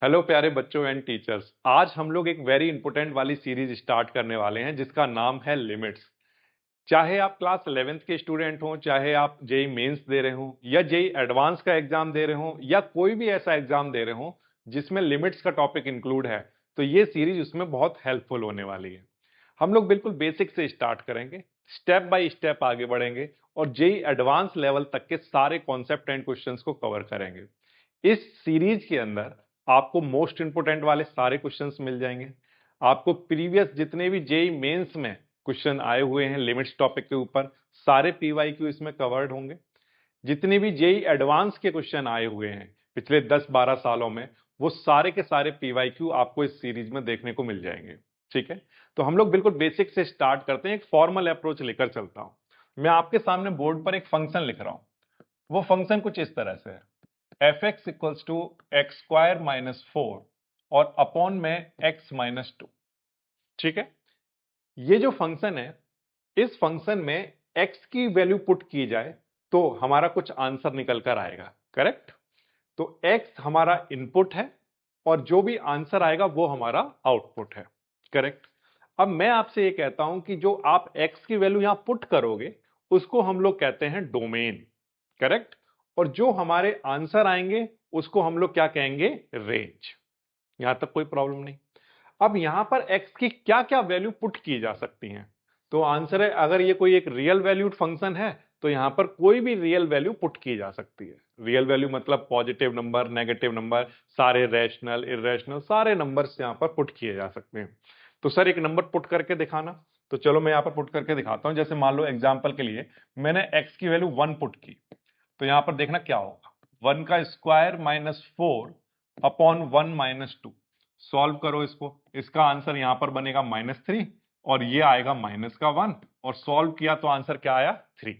Hello प्यारे बच्चों and teachers. आज हम लोग एक वेरी इंपॉर्टेंट वाली सीरीज स्टार्ट करने वाले हैं जिसका नाम है लिमिट्स। चाहे आप क्लास 11th के स्टूडेंट हो, चाहे आप जेई मेंस दे रहे हो या जेई एडवांस का एग्जाम दे रहे हो या कोई भी ऐसा एग्जाम दे रहे हो जिसमें लिमिट्स का टॉपिक इंक्लूड है, तो ये सीरीज उसमें बहुत हेल्पफुल होने वाली है। हम लोग बिल्कुल बेसिक से स्टार्ट करेंगे, स्टेप बाय स्टेप आगे बढ़ेंगे और जेई एडवांस लेवल तक के सारे कॉन्सेप्ट एंड क्वेश्चंस को कवर करेंगे। इस सीरीज के अंदर आपको मोस्ट इंपोर्टेंट वाले सारे क्वेश्चंस मिल जाएंगे। आपको प्रीवियस जितने भी जेई मेंस में क्वेश्चन आए हुए हैं लिमिट्स टॉपिक के ऊपर, सारे पीवाईक्यू इसमें कवर्ड होंगे। जितने भी जेई एडवांस के क्वेश्चन आए हुए हैं पिछले 10-12 सालों में, वो सारे के सारे पीवाईक्यू आपको इस सीरीज में देखने को मिल जाएंगे। ठीक है, तो हम लोग बिल्कुल बेसिक से स्टार्ट करते हैं। एक फॉर्मल अप्रोच लेकर चलता हूं। मैं आपके सामने बोर्ड पर एक फंक्शन लिख रहा हूं। वो फंक्शन कुछ इस तरह से है, fx equals to x square minus 4 और अपॉन में x माइनस 2। ठीक है, ये जो फंक्शन है, इस फंक्शन में x की वैल्यू पुट की जाए तो हमारा कुछ आंसर निकल कर आएगा। करेक्ट? तो x हमारा इनपुट है और जो भी आंसर आएगा वो हमारा आउटपुट है। करेक्ट? अब मैं आपसे ये कहता हूं कि जो आप x की वैल्यू यहां पुट करोगे उसको हम लोग कहते हैं डोमेन। करेक्ट? और जो हमारे आंसर आएंगे उसको हम लोग क्या कहेंगे? रेंज। यहां तक कोई प्रॉब्लम नहीं। अब यहां पर x की क्या क्या वैल्यू पुट की जा सकती हैं? तो आंसर है, अगर ये कोई एक रियल वैल्यूड फंक्शन है तो यहां पर कोई भी रियल वैल्यू पुट की जा सकती है। रियल वैल्यू मतलब पॉजिटिव नंबर, नेगेटिव नंबर, सारे रैशनल, इरेशनल, सारे नंबर्स यहां पर पुट किए जा सकते हैं। तो सर एक नंबर पुट करके दिखाना। तो चलो मैं यहां पर पुट करके दिखाता हूं। जैसे मान लो एग्जाम्पल के लिए मैंने x की वैल्यू 1 पुट की, तो यहां पर देखना क्या होगा। 1 का square minus 4 upon 1 minus 2। Solve करो इसको, इसका आंसर यहां पर बनेगा -3 और ये आएगा माइनस का 1 और सॉल्व किया तो आंसर क्या आया? 3।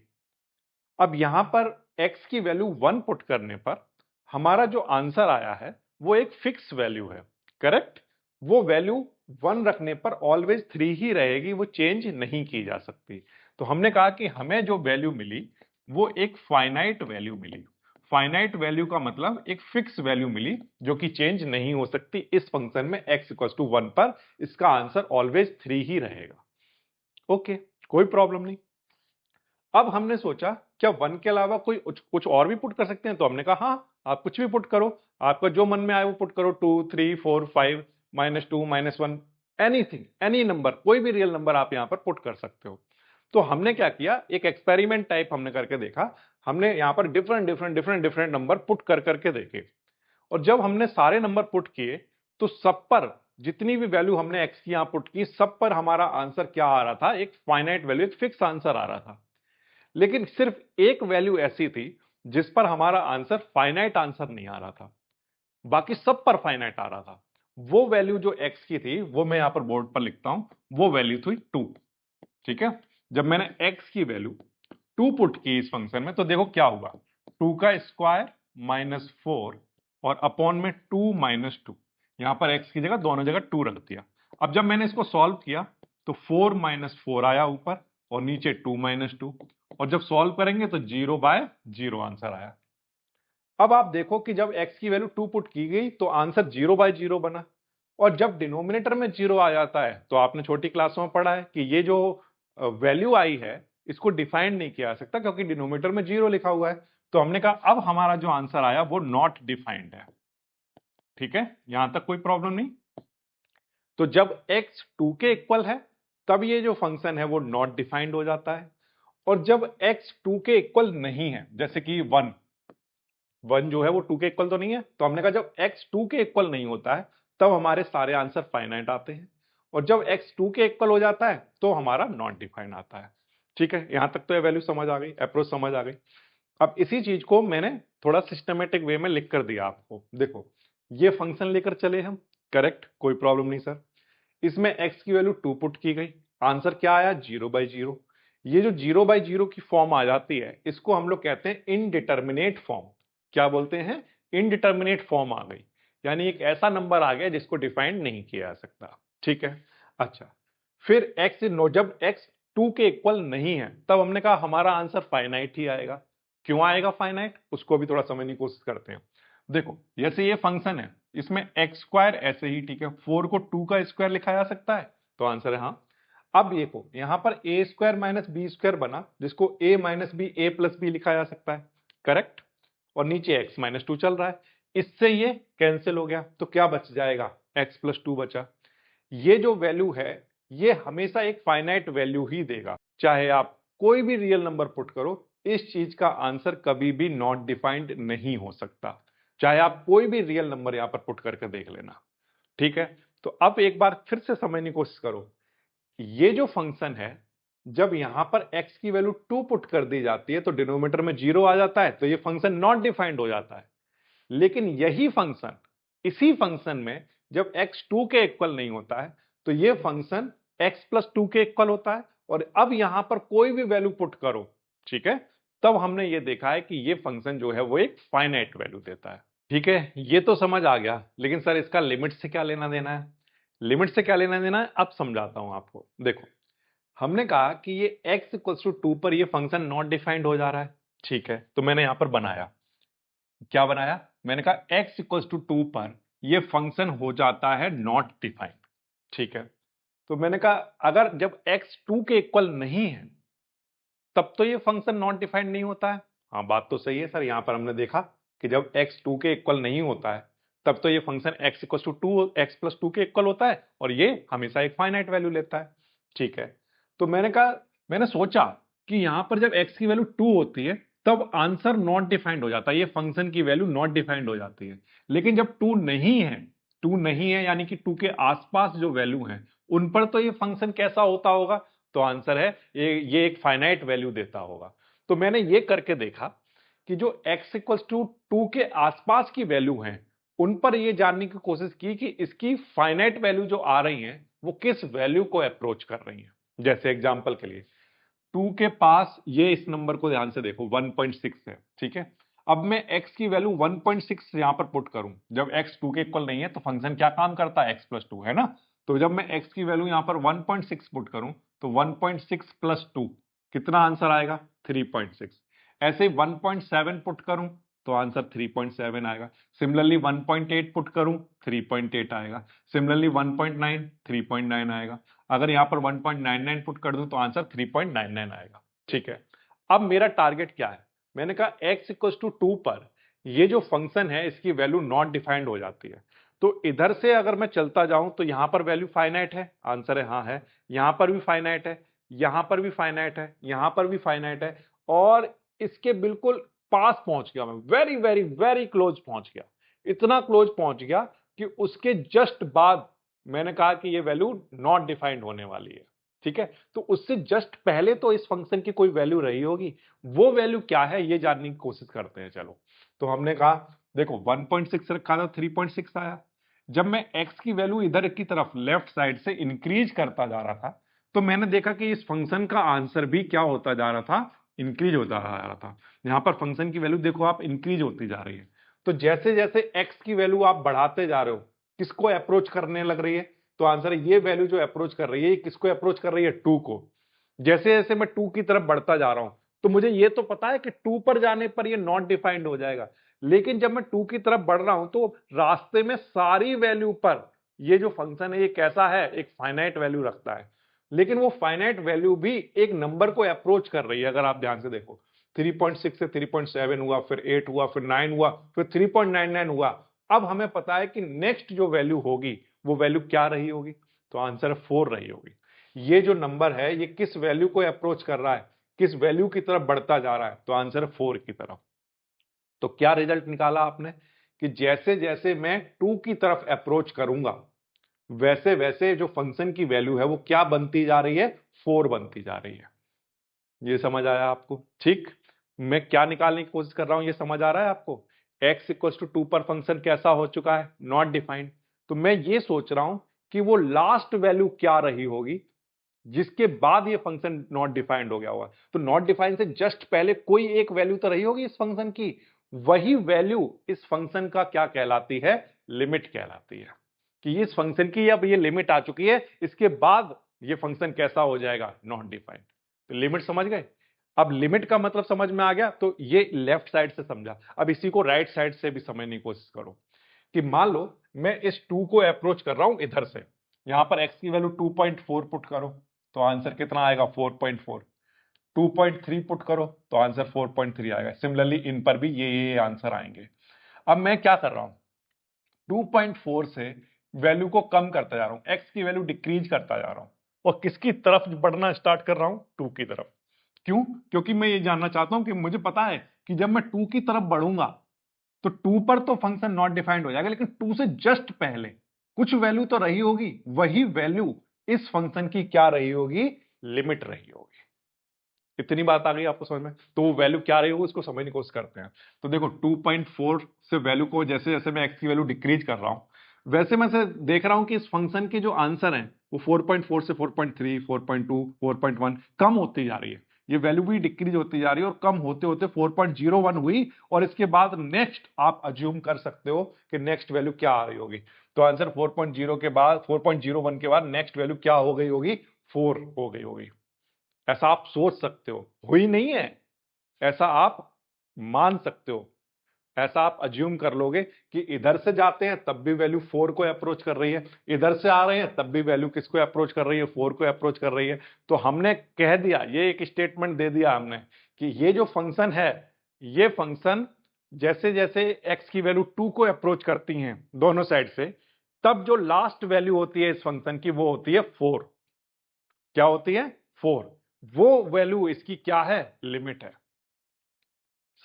अब यहां पर x की वैल्यू 1 पुट करने पर हमारा जो आंसर आया है वो एक फिक्स वैल्यू है। करेक्ट? वो वैल्यू 1 रखने पर ऑलवेज 3 ही रहेगी, वो चेंज नहीं की जा सकती। तो हमने कहा कि हमें जो वैल्यू मिली वो एक फाइनाइट वैल्यू मिली। फाइनाइट वैल्यू का मतलब एक फिक्स वैल्यू मिली जो कि चेंज नहीं हो सकती। इस फंक्शन में x इक्वल टू 1 पर इसका आंसर ऑलवेज 3 ही रहेगा। ओके, कोई प्रॉब्लम नहीं। अब हमने सोचा क्या 1 के अलावा कोई कुछ और भी पुट कर सकते हैं? तो हमने कहा हाँ, आप कुछ भी पुट करो, आपका जो मन में आए वो पुट करो। 2, 3, 4, 5, -2, -1, एनीथिंग, एनी नंबर, कोई भी रियल नंबर आप यहां पर पुट कर सकते हो। तो हमने क्या किया, एक एक्सपेरिमेंट टाइप हमने करके देखा। हमने यहां पर डिफरेंट नंबर पुट कर करके देखे और जब हमने सारे नंबर पुट किए तो सब पर जितनी भी वैल्यू हमने x की यहां पुट की, सब पर हमारा आंसर क्या आ रहा था? एक फाइनाइट वैल्यू, एक फिक्स आंसर आ रहा था। लेकिन सिर्फ एक वैल्यू ऐसी थी जिस पर हमारा आंसर फाइनाइट आंसर नहीं आ रहा था, बाकी सब पर फाइनाइट आ रहा था। वो वैल्यू जो x की थी वो मैं यहां पर बोर्ड पर लिखता हूं, वो वैल्यू थी 2। ठीक है, जब मैंने x की वैल्यू 2 पुट की इस फंक्शन में तो देखो क्या हुआ। 2 का स्क्वायर -4 और अपॉन में 2 -2। यहां पर x की जगह दोनों जगह 2 रख दिया। अब जब मैंने इसको सॉल्व किया तो 4 -4 आया ऊपर और नीचे 2 -2 और जब सॉल्व करेंगे तो 0/0 आंसर आया। अब आप देखो कि जब x की वैल्यू 2 पुट की गई तो आंसर 0/0 बना और जब डिनोमिनेटर में 0 आ जाता है तो आपने छोटी क्लासों में पढ़ा है कि ये जो वैल्यू आई है इसको डिफाइन नहीं किया जा सकता क्योंकि डिनोमिनेटर में 0 लिखा हुआ है। तो हमने कहा अब हमारा जो आंसर आया वो नॉट डिफाइंड है। ठीक है, यहां तक कोई प्रॉब्लम नहीं। तो जब x 2 के इक्वल है तब ये जो फंक्शन है वो नॉट डिफाइंड हो जाता है और जब x 2 के इक्वल नहीं है, जैसे कि 1 जो है वो 2 के इक्वल तो नहीं है, तो हमने कहा जब x 2 के इक्वल नहीं होता है तब हमारे सारे आंसर फाइनाइट आते हैं और जब x 2 के इक्वल हो जाता है तो हमारा नॉट डिफाइंड आता है। ठीक है, यहां तक तो ये वैल्यू समझ आ गई, अप्रोच समझ आ गई। अब इसी चीज को मैंने थोड़ा सिस्टमेटिक वे में लिख कर दिया आपको। देखो ये फंक्शन लेकर चले हम। करेक्ट, कोई प्रॉब्लम नहीं सर। इसमें x की वैल्यू 2 पुट की गई, आंसर क्या आया? 0/0। ये जो 0/0 की फॉर्म आ जाती है इसको हम लोग कहते हैं इनडिटर्मिनेट फॉर्म। क्या बोलते हैं? इनडिटर्मिनेट फॉर्म आ गई, यानी एक ऐसा नंबर आ गया जिसको डिफाइंड नहीं किया जा सकता। ठीक है, अच्छा, फिर जब x 2 के इक्वल नहीं है तब हमने कहा हमारा आंसर फाइनाइट ही आएगा। क्यों आएगा फाइनाइट, उसको भी थोड़ा समझने की कोशिश करते हैं। देखो जैसे ये फंक्शन है, इसमें एक्स स्क्वायर ऐसे ही, ठीक है। 4 को 2 का स्क्वायर लिखा जा सकता है, तो आंसर है हाँ। अब देखो यहां पर ए स्क्वायर माइनस बी स्क्वायर बना, जिसको ए माइनस बी ए प्लस बी लिखा जा सकता है, करेक्ट। और नीचे एक्स माइनस 2 चल रहा है, इससे ये कैंसिल हो गया, तो क्या बच जाएगा, एक्स प्लस 2 बचा। ये जो वैल्यू है ये हमेशा एक फाइनाइट वैल्यू ही देगा, चाहे आप कोई भी रियल नंबर पुट करो, इस चीज का आंसर कभी भी नॉट डिफाइंड नहीं हो सकता, चाहे आप कोई भी रियल नंबर यहां पर पुट करके देख लेना, ठीक है। तो अब एक बार फिर से समझने की कोशिश करो, ये जो फंक्शन है, जब यहां पर x की वैल्यू 2 पुट कर दी जाती है तो डिनोमिनेटर में 0 आ जाता है, तो ये फंक्शन नॉट डिफाइंड हो जाता है। लेकिन यही फंक्शन, इसी फंक्शन में जब x 2 के इक्वल नहीं होता है तो ये फंक्शन x प्लस 2 के इक्वल होता है, और अब यहां पर कोई भी वैल्यू पुट करो, ठीक है, तब हमने ये देखा है कि ये फंक्शन जो है वो एक फाइनाइट वैल्यू देता है, ठीक है। ये तो समझ आ गया, लेकिन सर इसका लिमिट से क्या लेना देना है, लिमिट से क्या लेना देना है अब समझाता हूं आपको। देखो हमने कहा कि ये x इक्वल्स टू 2 पर ये फंक्शन नॉट डिफाइंड हो जा रहा है, ठीक है। तो मैंने यहां पर बनाया, क्या बनाया, मैंने कहा x इक्वल्स टू 2 पर ये फंक्शन हो जाता है नॉट डिफाइंड, ठीक है। तो मैंने कहा अगर जब x 2 के इक्वल नहीं है तब तो ये फंक्शन नॉट डिफाइंड नहीं होता है। हाँ बात तो सही है सर, यहां पर हमने देखा कि जब x 2 के इक्वल नहीं होता है तब तो ये function x equals to 2 x plus 2 के इक्वल होता है, और ये हमेशा एक फाइनाइट वैल्यू लेता है, ठीक है। तो मैंने कहा, मैंने सोचा कि यहां पर जब x की वैल्यू 2 होती है तब आंसर नॉट डिफाइंड हो जाता है, ये फंक्शन की वैल्यू नॉट डिफाइंड हो जाती है। लेकिन जब 2 नहीं है, 2 नहीं है यानी कि 2 के आसपास जो वैल्यू है उन पर तो ये फंक्शन कैसा होता होगा, तो आंसर है ये एक फाइनाइट वैल्यू देता होगा। तो मैंने ये करके देखा कि जो x इक्वल्स टू 2 के आसपास की वैल्यू हैं उन पर ये जानने की कोशिश की कि इसकी फाइनाइट वैल्यू जो आ रही हैं वो किस वैल्यू को अप्रोच कर रही हैं। जैसे एग्जांपल के लिए 2 के पास, ये इस नंबर को ध्यान से देखो 1.6 है, ठीक है। अब मैं x की वैल्यू 1.6 यहां पर पुट करूं, जब x 2 के इक्वल नहीं है तो फंक्शन क्या काम करता है, x प्लस 2 है ना। तो जब मैं x की वैल्यू यहां पर 1.6 पुट करूं तो 1.6 प्लस 2 कितना आंसर आएगा, 3.6। ऐसे 1.7 पुट करूं तो आंसर 3.7 आएगा। सिमिलरली 1.8 पुट करूं 3.8 आएगा। सिमिलरली 1.9 3.9 आएगा। अगर यहां पर 1.99 पुट कर दूं तो आंसर 3.99 आएगा, ठीक है। अब मेरा टारगेट क्या है, मैंने कहा x इक्वल्स टू 2 पर ये जो फंक्शन है इसकी वैल्यू नॉट डिफाइंड हो जाती है। तो इधर से अगर मैं चलता जाऊं तो यहां पर वैल्यू फाइनाइट है, आंसर है हाँ है। यहां पर भी फाइनाइट है, यहां पर भी फाइनाइट है, यहां पर भी फाइनाइट है, और इसके बिल्कुल पास पहुंच गया मैं, वेरी वेरी वेरी क्लोज पहुंच गया। इतना क्लोज पहुंच गया कि उसके जस्ट बाद मैंने कहा कि ये वैल्यू नॉट डिफाइंड होने वाली है, ठीक है। तो उससे जस्ट पहले तो इस फंक्शन की कोई वैल्यू रही होगी, वो वैल्यू क्या है ये जानने की कोशिश करते हैं, चलो। तो हमने कहा देखो 1.6 रखा था, 3.6 आया। जब मैं x की वैल्यू इधर की तरफ लेफ्ट साइड से इंक्रीज करता जा रहा था तो मैंने देखा कि इस फंक्शन का आंसर भी क्या होता जा रहा था, इंक्रीज होता जा रहा था। यहां पर फंक्शन की वैल्यू देखो आप इंक्रीज होती जा रही है। तो जैसे जैसे x की वैल्यू आप बढ़ाते जा रहे हो, किसको अप्रोच करने लग रही है, तो आंसर है ये वैल्यू जो अप्रोच कर रही है, ये किसको अप्रोच कर रही है, 2 को। जैसे जैसे मैं 2 की तरफ बढ़ता जा रहा हूं तो मुझे ये तो पता है कि 2 पर जाने पर ये नॉट डिफाइंड हो जाएगा, लेकिन जब मैं 2 की तरफ बढ़ रहा हूं तो रास्ते में सारी वैल्यू पर ये जो फंक्शन है ये कैसा है, एक फाइनाइट वैल्यू रखता है। लेकिन वो फाइनाइट वैल्यू भी एक नंबर को अप्रोच कर रही है, अगर आप ध्यान से देखो 3.6 से 3.7 हुआ, फिर 8 हुआ, फिर 9 हुआ, फिर 3.99 हुआ। अब हमें पता है कि नेक्स्ट जो वैल्यू होगी वो वैल्यू क्या रही होगी, तो आंसर 4 रही होगी। ये जो नंबर है ये किस वैल्यू को अप्रोच कर रहा है, किस वैल्यू की तरफ बढ़ता जा रहा है, तो आंसर है 4 की तरफ। तो क्या रिजल्ट निकाला आपने कि जैसे जैसे मैं 2 की तरफ अप्रोच करूंगा वैसे वैसे जो फंक्शन की वैल्यू है वो क्या बनती जा रही है, 4 बनती जा रही है। ये समझ आया आपको, ठीक। मैं क्या निकालने की कोशिश कर रहा हूं ये समझ आ रहा है आपको। x इक्वल्स टू 2 पर फंक्शन कैसा हो चुका है, नॉट डिफाइंड। तो मैं ये सोच रहा हूं कि वो लास्ट वैल्यू क्या रही होगी जिसके बाद ये फंक्शन नॉट डिफाइंड हो गया होगा। तो नॉट डिफाइंड से जस्ट पहले कोई एक वैल्यू तो रही होगी इस फंक्शन की, वही वैल्यू इस फंक्शन का क्या कहलाती है, लिमिट कहलाती है। कि इस फंक्शन की अब ये लिमिट आ चुकी है, इसके बाद ये फंक्शन कैसा हो जाएगा, नॉट डिफाइंड। तो लिमिट समझ गए। अब लिमिट का मतलब समझ में आ गया, तो ये लेफ्ट साइड से समझा। अब इसी को राइट साइड से भी समझने की कोशिश करो कि मान लो मैं इस 2 को अप्रोच कर रहा हूं इधर से, यहां पर x की वैल्यू 2.4 पुट करो तो आंसर कितना आएगा 4.4, 2.3 पुट करो तो आंसर 4.3 आएगा। सिमिलरली इन पर भी ये आंसर आएंगे। अब मैं क्या कर रहा हूं, 2.4 से वैल्यू को कम करता जा रहा हूं, x की वैल्यू डिक्रीज करता जा रहा हूं और किसकी तरफ बढ़ना स्टार्ट कर रहा हूं, 2 की तरफ। क्यों? क्योंकि मैं ये जानना चाहता हूं कि मुझे पता है कि जब मैं 2 की तरफ बढ़ूंगा तो 2 पर तो फंक्शन नॉट डिफाइंड हो जाएगा, लेकिन 2 से जस्ट पहले कुछ वैल्यू तो रही होगी, वही वैल्यू इस फंक्शन की क्या रही होगी, लिमिट रही होगी। इतनी बात आ गई आपको समझ में? तो वो वैल्यू क्या रही होगी उसको समझने की कोशिश करते हैं। तो देखो 2.4 से वैल्यू को जैसे जैसे मैं x की वैल्यू डिक्रीज कर रहा हूं वैसे मैं से देख रहा हूं कि इस फंक्शन के जो आंसर हैं वो 4.4 से 4.3, 4.2, 4.1 कम होती जा रही है। ये वैल्यू भी डिक्रीज होती जा रही है और कम होते होते 4.01 हुई और इसके बाद नेक्स्ट आप अज्यूम कर सकते हो कि नेक्स्ट वैल्यू क्या आ रही होगी। तो आंसर 4.0 के बाद 4.01 के बाद नेक्स्ट वैल्यू क्या हो गई होगी, 4 हो गई होगी। ऐसा आप सोच सकते हो, हुई नहीं है, ऐसा आप मान सकते हो, ऐसा आप अज्यूम कर लोगे कि इधर से जाते हैं तब भी वैल्यू 4 को अप्रोच कर रही है, इधर से आ रहे हैं तब भी वैल्यू किसको अप्रोच कर रही है, 4 को अप्रोच कर रही है। तो हमने कह दिया, ये एक स्टेटमेंट दे दिया हमने कि ये जो फंक्शन है, ये फंक्शन जैसे जैसे x की वैल्यू 2 को अप्रोच करती हैं दोनों साइड से, तब जो लास्ट वैल्यू होती है इस फंक्शन की वो होती है 4। क्या होती है, 4। वो वैल्यू इसकी क्या है, लिमिट है।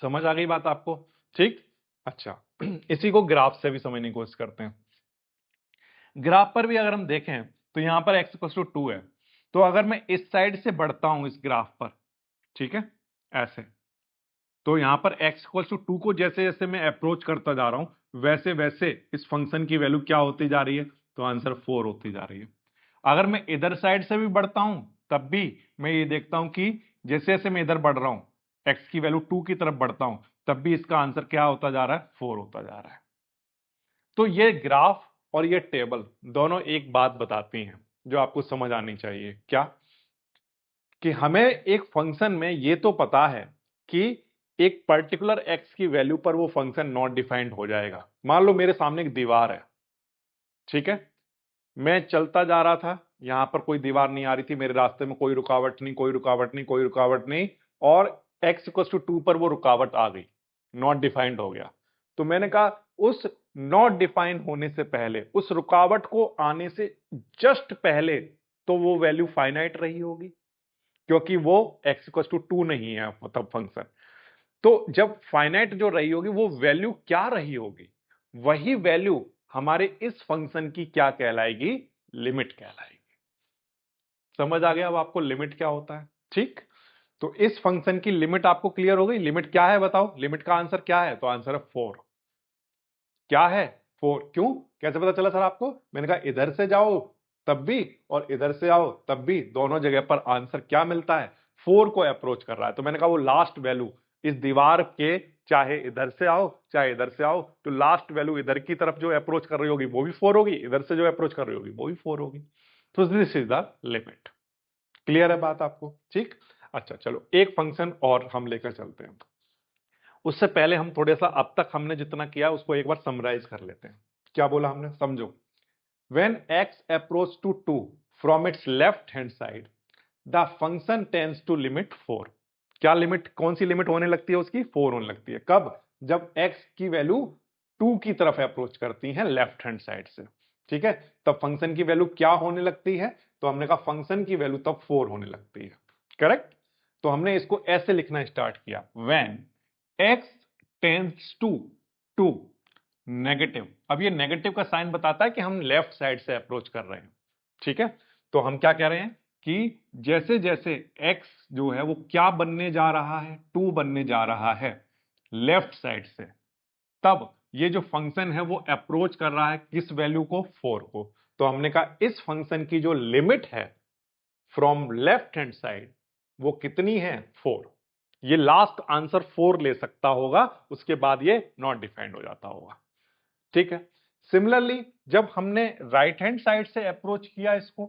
समझ आ गई बात आपको? ठीक, अच्छा इसी को ग्राफ से भी समझने की कोशिश करते हैं। ग्राफ पर भी अगर हम देखें तो यहां पर x इक्वल टू 2 है, तो अगर मैं इस साइड से बढ़ता हूं इस ग्राफ पर, ठीक है, ऐसे, तो यहां पर x इक्वल टू 2 को जैसे जैसे मैं अप्रोच करता जा रहा हूं वैसे वैसे इस फंक्शन की वैल्यू क्या होती जा रही है, तो आंसर 4 होती जा रही है। अगर मैं इधर साइड से भी बढ़ता हूं तब भी मैं ये देखता हूं कि जैसे जैसे मैं इधर बढ़ रहा हूं, x की वैल्यू 2 की तरफ बढ़ता हूं, तब भी इसका आंसर क्या होता जा रहा है, 4 होता जा रहा है। तो ये ग्राफ और ये टेबल दोनों एक बात बताती हैं जो आपको समझ आनी चाहिए। क्या? कि हमें एक फंक्शन में ये तो पता है कि एक पर्टिकुलर x की वैल्यू पर वो फंक्शन नॉट डिफाइंड हो जाएगा। मान लो मेरे सामने एक दीवार है, ठीक है, मैं चलता जा रहा था, यहां पर कोई दीवार नहीं आ रही थी मेरे रास्ते में, कोई रुकावट नहीं, कोई रुकावट नहीं, कोई रुकावट नहीं, और x इक्वल टू 2 पर वो रुकावट आ गई, नॉट डिफाइंड हो गया। तो मैंने कहा उस नॉट डिफाइंड होने से पहले, उस रुकावट को आने से जस्ट पहले तो वो वैल्यू फाइनाइट रही होगी, क्योंकि वो x इक्वल टू 2 नहीं है मतलब फंक्शन। तो जब फाइनाइट जो रही होगी वो वैल्यू क्या रही होगी, वही वैल्यू हमारे इस फंक्शन की क्या कहलाएगी, लिमिट कहलाएगी। समझ आ गया अब आपको लिमिट क्या होता है? ठीक, तो इस फंक्शन की लिमिट आपको क्लियर हो गई। लिमिट क्या है बताओ, लिमिट का आंसर क्या है, तो आंसर है 4। क्या है, 4। क्यों, कैसे पता चला सर आपको? मैंने कहा इधर से जाओ तब भी और इधर से आओ तब भी दोनों जगह पर आंसर क्या मिलता है, 4 को अप्रोच कर रहा है। तो मैंने कहा वो लास्ट वैल्यू इस दीवार के, चाहे इधर से आओ चाहे इधर से आओ, तो लास्ट वैल्यू इधर की तरफ जो अप्रोच कर रही होगी वो भी 4 होगी, इधर से जो अप्रोच कर रही होगी वो भी 4 होगी। तो this is the limit. Clear है बात आपको? ठीक, अच्छा चलो एक फंक्शन और हम लेकर चलते हैं। उससे पहले हम थोड़ा सा अब तक हमने जितना किया उसको एक बार समराइज कर लेते हैं। क्या बोला हमने, समझो। When x approach to 2 from its left hand side, the function tends to limit 4। क्या लिमिट, कौन सी लिमिट होने लगती है उसकी, 4 होने लगती है। कब? जब x की वैल्यू 2 की तरफ अप्रोच करती है लेफ्ट हैंड साइड से, ठीक है, तब फंक्शन की वैल्यू क्या होने लगती है, तो हमने कहा फंक्शन की वैल्यू तब 4 होने लगती है। करेक्ट? तो हमने इसको ऐसे लिखना स्टार्ट किया, when x tends to 2 negative. अब ये नेगेटिव का साइन बताता है कि हम लेफ्ट साइड से अप्रोच कर रहे हैं, ठीक है। तो हम क्या कह रहे हैं कि जैसे जैसे x जो है वो क्या बनने जा रहा है, 2 बनने जा रहा है लेफ्ट साइड से, तब ये जो फंक्शन है वो अप्रोच कर रहा है किस वैल्यू को, 4 को। तो हमने कहा इस फंक्शन की जो लिमिट है फ्रॉम लेफ्ट हैंड साइड वो कितनी है, 4। ये लास्ट आंसर 4 ले सकता होगा, उसके बाद ये नॉट डिफाइंड हो जाता होगा, ठीक है। सिमिलरली जब हमने राइट हैंड साइड से अप्रोच किया इसको,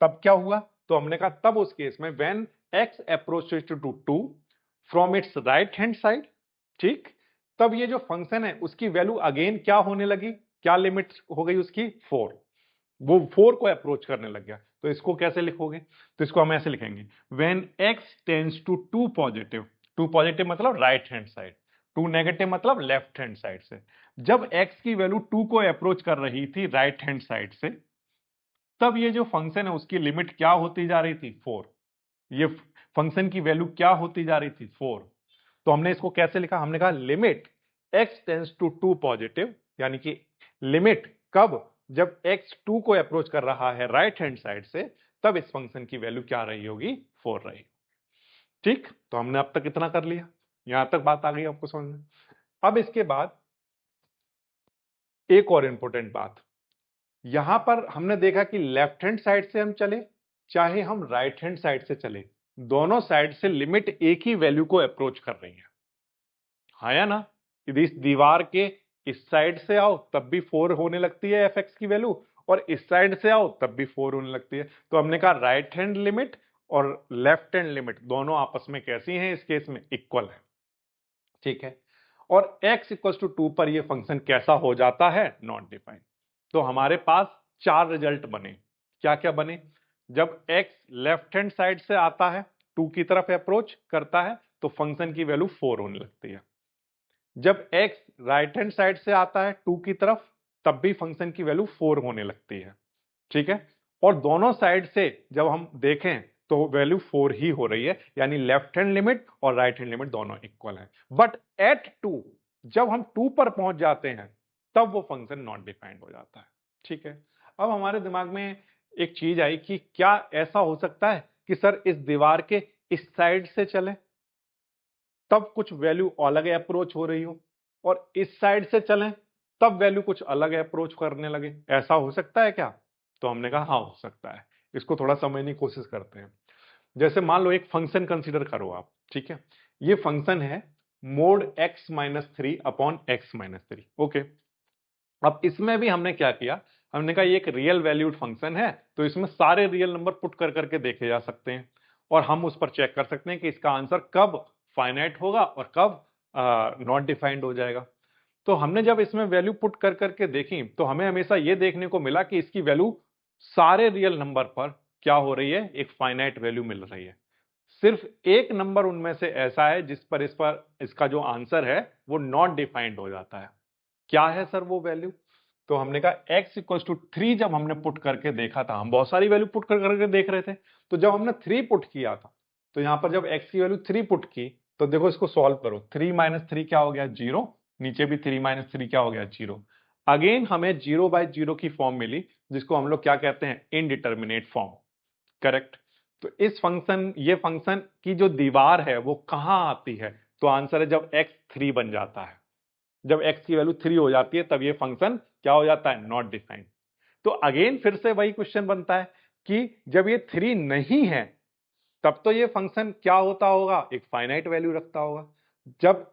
तब क्या हुआ, तो हमने कहा तब उस केस में when x approaches to 2 from its right hand side, ठीक, तब ये जो फंक्शन है उसकी वैल्यू अगेन क्या होने लगी, क्या लिमिट हो गई उसकी 4, वो 4 को अप्रोच करने लग गया। तो इसको कैसे लिखोगे, तो इसको हम ऐसे लिखेंगे, when x tends to 2 positive, 2 positive मतलब राइट हैंड साइड, 2 नेगेटिव मतलब लेफ्ट हैंड साइड से। जब x की वैल्यू 2 को अप्रोच कर रही थी राइट हैंड साइड से, तब ये जो फंक्शन है उसकी लिमिट क्या होती जा रही थी 4, ये फंक्शन की वैल्यू क्या होती जा रही थी 4। तो हमने इसको कैसे लिखा, हमने कहा limit x tends to 2 positive, यानी कि लिमिट कब, जब x 2 को अप्रोच कर रहा है राइट हैंड साइड से, तब इस फंक्शन की वैल्यू क्या रही होगी 4 रही। ठीक, तो हमने अब तक इतना कर लिया, यहां तक बात आ गई आपको समझ में। अब इसके बाद एक और इंपॉर्टेंट बात, यहां पर हमने देखा कि लेफ्ट हैंड साइड से हम चले चाहे हम राइट हैंड साइड से चले, दोनों साइड से लिमिट एक ही वैल्यू को अप्रोच कर रही है, हाँ या ना। यदि इस दीवार के इस साइड से आओ तब भी 4 होने लगती है fx की वैल्यू, और इस साइड से आओ तब भी 4 होने लगती है। तो हमने कहा राइट हैंड लिमिट और लेफ्ट हैंड लिमिट दोनों आपस में कैसी हैं, इस केस में इक्वल है, ठीक है। और x इक्वल टू 2 पर ये फंक्शन कैसा हो जाता है, नॉट डिफाइंड। तो हमारे पास 4 रिजल्ट बने, क्या क्या बने, जब x लेफ्ट हैंड साइड से आता है 2 की तरफ अप्रोच करता है तो फंक्शन की वैल्यू 4 होने लगती है, जब x राइट हैंड साइड से आता है 2 की तरफ तब भी फंक्शन की वैल्यू 4 होने लगती है, ठीक है। और दोनों साइड से जब हम देखें तो वैल्यू 4 ही हो रही है, यानी लेफ्ट हैंड लिमिट और राइट हैंड लिमिट दोनों इक्वल है। बट एट 2, जब हम 2 पर पहुंच जाते हैं तब वो फंक्शन नॉट डिफाइंड हो जाता है, ठीक है। अब हमारे दिमाग में एक चीज आई कि क्या ऐसा हो सकता है कि सर इस दीवार के इस साइड से चले तब कुछ वैल्यू अलग अप्रोच हो रही हो, और इस साइड से चलें तब वैल्यू कुछ अलग अप्रोच करने लगे, ऐसा हो सकता है क्या। तो हमने कहा हाँ हो सकता है, इसको थोड़ा समझने की कोशिश करते हैं। जैसे मान लो एक फंक्शन कंसीडर करो आप, ठीक है, ये फंक्शन है mode x minus 3 upon x minus 3, okay. अब इसमें भी हमने क्या किया, हमने कहा ये एक रियल वैल्यूड फंक्शन है, तो इसमें सारे रियल नंबर पुट कर करके देखे जा सकते हैं, और हम उस पर चेक कर सकते हैं कि इसका आंसर कब फाइनाइट होगा और कब नॉट डिफाइंड हो जाएगा। तो हमने जब इसमें वैल्यू पुट कर करके देखी तो हमें हमेशा ये देखने को मिला कि इसकी वैल्यू सारे रियल नंबर पर क्या हो रही है, एक फाइनाइट वैल्यू मिल रही है। सिर्फ एक नंबर उनमें से ऐसा है जिस पर इसका जो आंसर है वो नॉट डिफाइंड हो जाता है। क्या है सर वो वैल्यू, तो हमने कहा x इक्वल टू 3 जब हमने पुट करके देखा था, हम बहुत सारी वैल्यू पुट कर करके देख रहे थे, तो जब हमने 3 पुट किया था, तो यहां पर जब x की वैल्यू 3 पुट की तो देखो इसको सॉल्व करो, 3 माइनस 3 क्या हो गया 0, नीचे भी 3 माइनस 3 क्या हो गया 0। अगेन हमें 0/0 की फॉर्म मिली जिसको हम लोग क्या कहते हैं, इनडिटर्मिनेट फॉर्म, करेक्ट। तो इस फंक्शन, ये फंक्शन की जो दीवार है वो कहां आती है, तो आंसर है जब x 3 बन जाता है, जब x की वैल्यू 3 हो जाती है तब ये फंक्शन क्या हो जाता है, नॉट डिफाइंड। तो अगेन फिर से वही क्वेश्चन बनता है कि जब ये 3 नहीं है तब तो ये फंक्शन क्या होता होगा, एक फाइनाइट वैल्यू रखता होगा। जब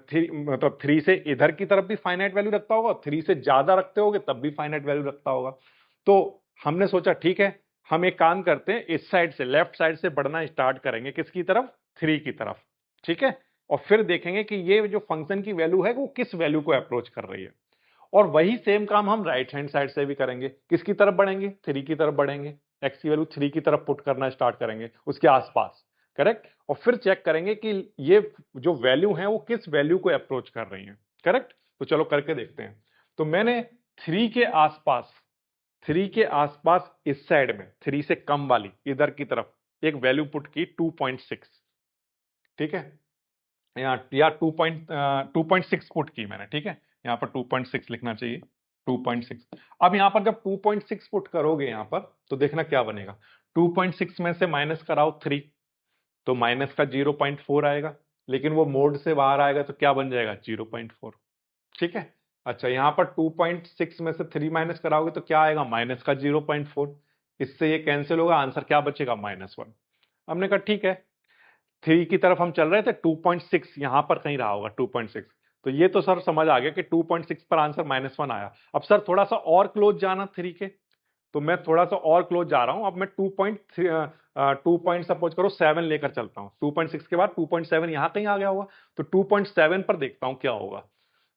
3 मतलब 3 से इधर की तरफ भी फाइनाइट वैल्यू रखता होगा, 3 से ज्यादा रखते होगे तब भी फाइनाइट वैल्यू रखता होगा। तो हमने सोचा ठीक है, हम एक काम करते हैं, इस साइड से लेफ्ट साइड से बढ़ना स्टार्ट करेंगे, किसकी तरफ, 3 की तरफ, ठीक है। और फिर देखेंगे कि ये जो फंक्शन की वैल्यू है वो किस वैल्यू को अप्रोच कर रही है, और वही सेम काम हम राइट हैंड साइड से भी करेंगे, किसकी तरफ बढ़ेंगे, 3 की तरफ बढ़ेंगे, x की वैल्यू 3 की तरफ पुट करना स्टार्ट करेंगे उसके आसपास, करेक्ट। और फिर चेक करेंगे कि ये जो वैल्यू है वो किस वैल्यू को अप्रोच कर रही है, करेक्ट। तो चलो करके देखते हैं। तो मैंने 3 के आसपास, 3 के आसपास इस साइड में 3 से कम वाली इधर की तरफ एक वैल्यू पुट की 2.6, ठीक है, या 2.6 पुट की मैंने, ठीक है, यहाँ पर 2.6 लिखना चाहिए, 2.6। अब यहाँ पर जब 2.6 पुट करोगे यहाँ पर तो देखना क्या बनेगा, 2.6 में से माइनस कराओ 3 तो माइनस का 0.4 आएगा, लेकिन वो मोड से बाहर आएगा तो क्या बन जाएगा 0.4, ठीक है। अच्छा यहाँ पर 2.6 में से 3 माइनस कराओगे तो क्या आएगा, माइनस का 0.4, इससे ये कैंसिल होगा, आंसर क्या बचेगा, -1। हमने कहा ठीक है, 3 की तरफ हम चल रहे थे, 2.6 यहां पर कहीं रहा होगा 2.6, तो ये तो सर समझ आ गया कि 2.6 पर आंसर -1 आया। अब सर थोड़ा सा और क्लोज जाना 3 के, तो मैं थोड़ा सा और क्लोज जा रहा हूं, अब मैं 2 सपोज करो 7 लेकर चलता हूं, 2.6 के बाद 2.7 यहां कहीं आ गया होगा, तो 2.7 पर देखता हूं क्या होगा।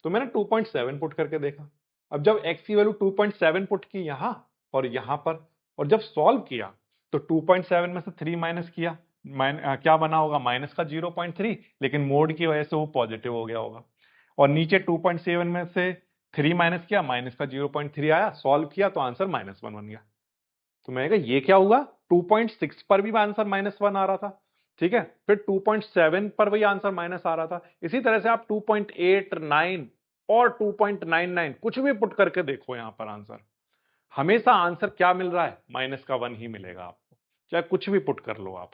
तो मैंने 2.7 पुट करके देखा, अब जब x की वैल्यू 2.7 पुट की यहां और यहां पर, और जब सॉल्व किया तो 2.7 में से 3 माइनस किया, क्या बना होगा, माइनस का 0.3, लेकिन मोड की वजह से वो पॉजिटिव हो गया होगा। और नीचे 2.7 में से 3 माइनस किया, माइनस का 0.3 आया, सॉल्व किया तो आंसर -1 बन गया। तो मैं कहा ये क्या हुआ, 2.6 पर भी आंसर -1 आ रहा था, ठीक है, फिर 2.7 पर भी आंसर माइनस आ रहा था। इसी तरह से आप 2.8, 9 और 2.99 कुछ भी पुट करके देखो यहां पर आंसर, हमेशा आंसर क्या मिल रहा है, माइनस का 1 ही मिलेगा आपको, चाहे कुछ भी पुट कर लो आप,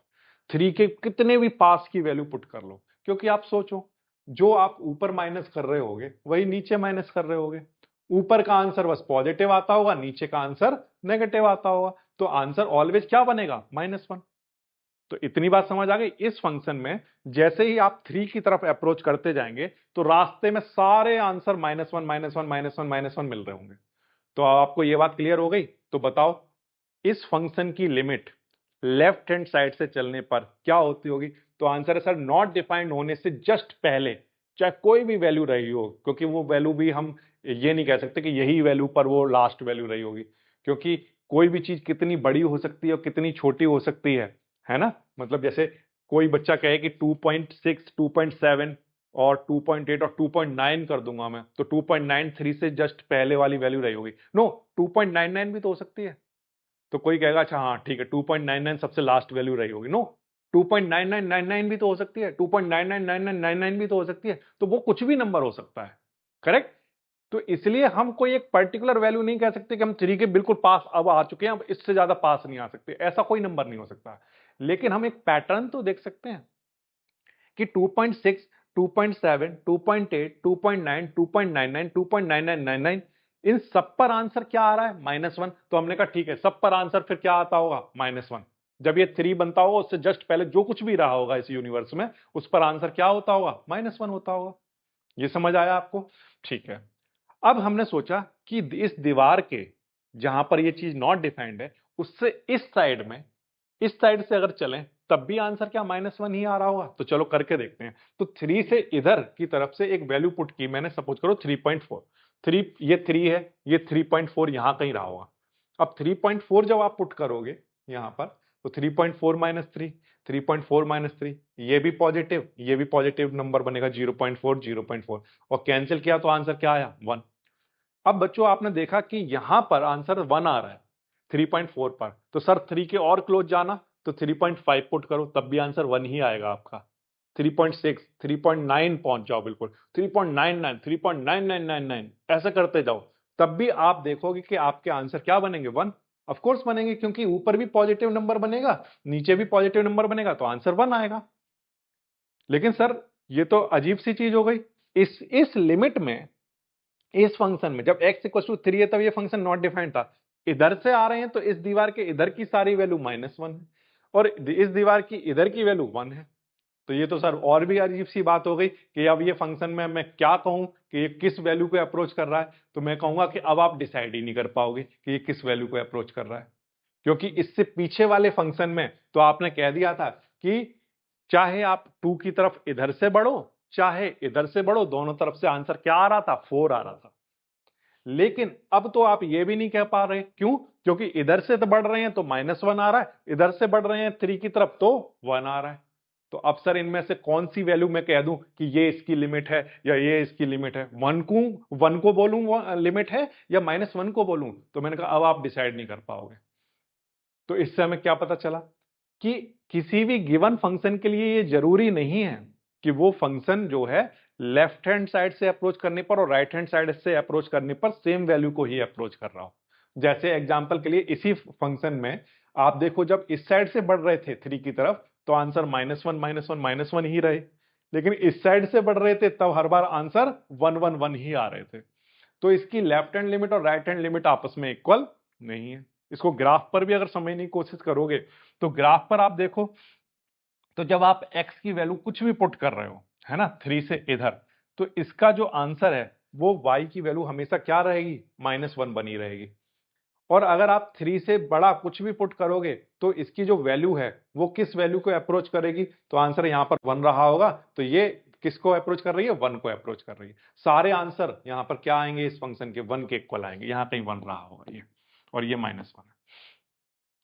3 के कितने भी पास की वैल्यू पुट कर लो, क्योंकि आप सोचो जो आप ऊपर माइनस कर रहे होगे वही नीचे माइनस कर रहे होगे, ऊपर का आंसर बस पॉजिटिव आता होगा, नीचे का आंसर नेगेटिव आता होगा, तो आंसर ऑलवेज क्या बनेगा, -1। तो इतनी बात समझ आ गई। इस फंक्शन में जैसे ही आप 3 की तरफ अप्रोच करते जाएंगे तो रास्ते में सारे आंसर -1, -1, -1, -1 मिल रहे होंगे। तो आपको यह बात क्लियर हो गई। तो बताओ इस फंक्शन की लिमिट लेफ्ट हैंड साइड से चलने पर क्या होती होगी। तो आंसर है सर नॉट डिफाइंड होने से जस्ट पहले, चाहे कोई भी वैल्यू रही हो, क्योंकि वो वैल्यू भी हम ये नहीं कह सकते कि यही वैल्यू पर वो लास्ट वैल्यू रही होगी, क्योंकि कोई भी चीज कितनी बड़ी हो सकती है और कितनी छोटी हो सकती है ना। मतलब जैसे कोई बच्चा कहे कि 2.6, 2.7 और 2.8 और 2.9 कर दूंगा मैं, तो 2.93 से जस्ट पहले वाली वैल्यू रही होगी। नो, 2.99 भी तो हो सकती है। तो कोई कहेगा अच्छा हाँ ठीक है 2.99 सबसे लास्ट वैल्यू रही होगी। नो, 2.9999 भी तो हो सकती है, 2.999999 भी तो हो सकती है, तो वो कुछ भी नंबर हो सकता है, करेक्ट। तो इसलिए हम कोई एक पर्टिकुलर वैल्यू नहीं कह सकते कि हम 3 के बिल्कुल पास अब आ चुके हैं, अब इससे ज्यादा पास नहीं आ सकते, ऐसा कोई नंबर नहीं हो सकता। लेकिन हम एक पैटर्न तो देख सकते हैं कि 2.6, 2.7, 2.8, 2.9, 2.99, 2.9999 इन सब पर आंसर क्या आ रहा है, -1। तो हमने कहा ठीक है, सब पर आंसर फिर क्या आता होगा, -1। जब ये 3 बनता होगा उससे जस्ट पहले जो कुछ भी रहा होगा इस यूनिवर्स में उस पर आंसर क्या होता होगा, -1 होता होगा। ये समझ आया आपको, ठीक है। अब हमने सोचा कि इस दीवार के जहां पर ये चीज नॉट डिफाइंड है उससे इस साइड से अगर चलें तब भी आंसर क्या -1 ही आ रहा होगा। तो चलो करके देखते हैं। तो 3 से इधर की तरफ से एक वैल्यू पुट की मैंने, सपोज करो 3.4, 3 ये 3 है, ये 3.4 यहां कहीं रहा होगा। अब 3.4 जब आप पुट करोगे यहां पर, तो 3.4 - 3, 3.4 - 3, ये भी पॉजिटिव नंबर बनेगा, 0.4, 0.4, और कैंसिल किया तो आंसर क्या आया, 1। अब बच्चों आपने देखा कि यहां पर आंसर 1 आ रहा है 3.4 पर, तो सर 3 के और क्लोज जाना, तो 3.5 पुट करो तब भी आंसर 1 ही आएगा आपका। 3.6, 3.9 पहुंच जाओ, बिल्कुल 3.99, 3.9999 ऐसे करते जाओ, तब भी आप देखोगे कि आपके आंसर क्या बनेंगे, 1। ऑफ कोर्स बनेंगे, क्योंकि ऊपर भी पॉजिटिव नंबर बनेगा, नीचे भी पॉजिटिव नंबर बनेगा, तो आंसर 1 आएगा। लेकिन सर ये तो अजीब सी चीज हो गई, इस लिमिट में, इस फंक्शन में जब x इक्वल टू 3 है तब ये फंक्शन नॉट डिफाइंड था। इधर से आ रहे हैं तो इस दीवार के इधर की सारी वैल्यू -1 है और इस दीवार की इधर की वैल्यू 1 है। तो ये तो सर और भी अजीब सी बात हो गई कि अब ये फंक्शन में मैं क्या कहूं कि ये किस वैल्यू को अप्रोच कर रहा है। तो मैं कहूंगा कि अब आप डिसाइड ही नहीं कर पाओगे कि ये किस वैल्यू को अप्रोच कर रहा है, क्योंकि इससे पीछे वाले फंक्शन में तो आपने कह दिया था कि चाहे आप 2 की तरफ इधर से बढ़ो चाहे इधर से बढ़ो, दोनों तरफ से आंसर क्या आ रहा था, 4 आ रहा था। लेकिन अब तो आप ये भी नहीं कह पा रहे, क्यों, क्योंकि इधर से तो बढ़ रहे हैं तो -1 आ रहा है, इधर से बढ़ रहे हैं 3 की तरफ तो 1 आ रहा है। तो अब सर इनमें से कौन सी वैल्यू मैं कह दूं कि ये इसकी लिमिट है या ये इसकी लिमिट है, 1 को बोलूं लिमिट है या -1 को बोलूं। तो मैंने कहा अब आप डिसाइड नहीं कर पाओगे। तो इससे हमें क्या पता चला कि किसी भी गिवन फंक्शन के लिए ये जरूरी नहीं है कि वो फंक्शन जो है लेफ्ट हैंड साइड से अप्रोच करने पर और राइट हैंड साइड से अप्रोच करने पर सेम वैल्यू को ही अप्रोच कर रहा हो। जैसे एग्जांपल के लिए इसी फंक्शन में आप देखो, जब इस साइड से बढ़ रहे थे 3 की तरफ तो आंसर -1 -1 -1 ही रहे, लेकिन इस साइड से बढ़ रहे थे तब हर बार आंसर 1 1 1 ही आ रहे थे। तो इसकी लेफ्ट हैंड लिमिट और राइट हैंड लिमिट आपस में इक्वल नहीं है। इसको ग्राफ पर भी अगर समझने की कोशिश करोगे तो ग्राफ पर आप देखो, तो जब आप x की वैल्यू कुछ भी पुट कर रहे हो, है ना, 3 से इधर, तो इसका जो आंसर है वो y की वैल्यू हमेशा क्या रहेगी, -1 बनी रहेगी। और अगर आप 3 से बड़ा कुछ भी पुट करोगे तो इसकी जो वैल्यू है वो किस वैल्यू को अप्रोच करेगी, तो आंसर यहां पर 1 रहा होगा, तो ये किसको अप्रोच कर रही है? 1 को अप्रोच कर रही है। सारे आंसर यहाँ पर क्या आएंगे इस फंक्शन के? 1 के इक्वल आएंगे। यहाँ कहीं 1 रहा होगा ये, और ये -1 है।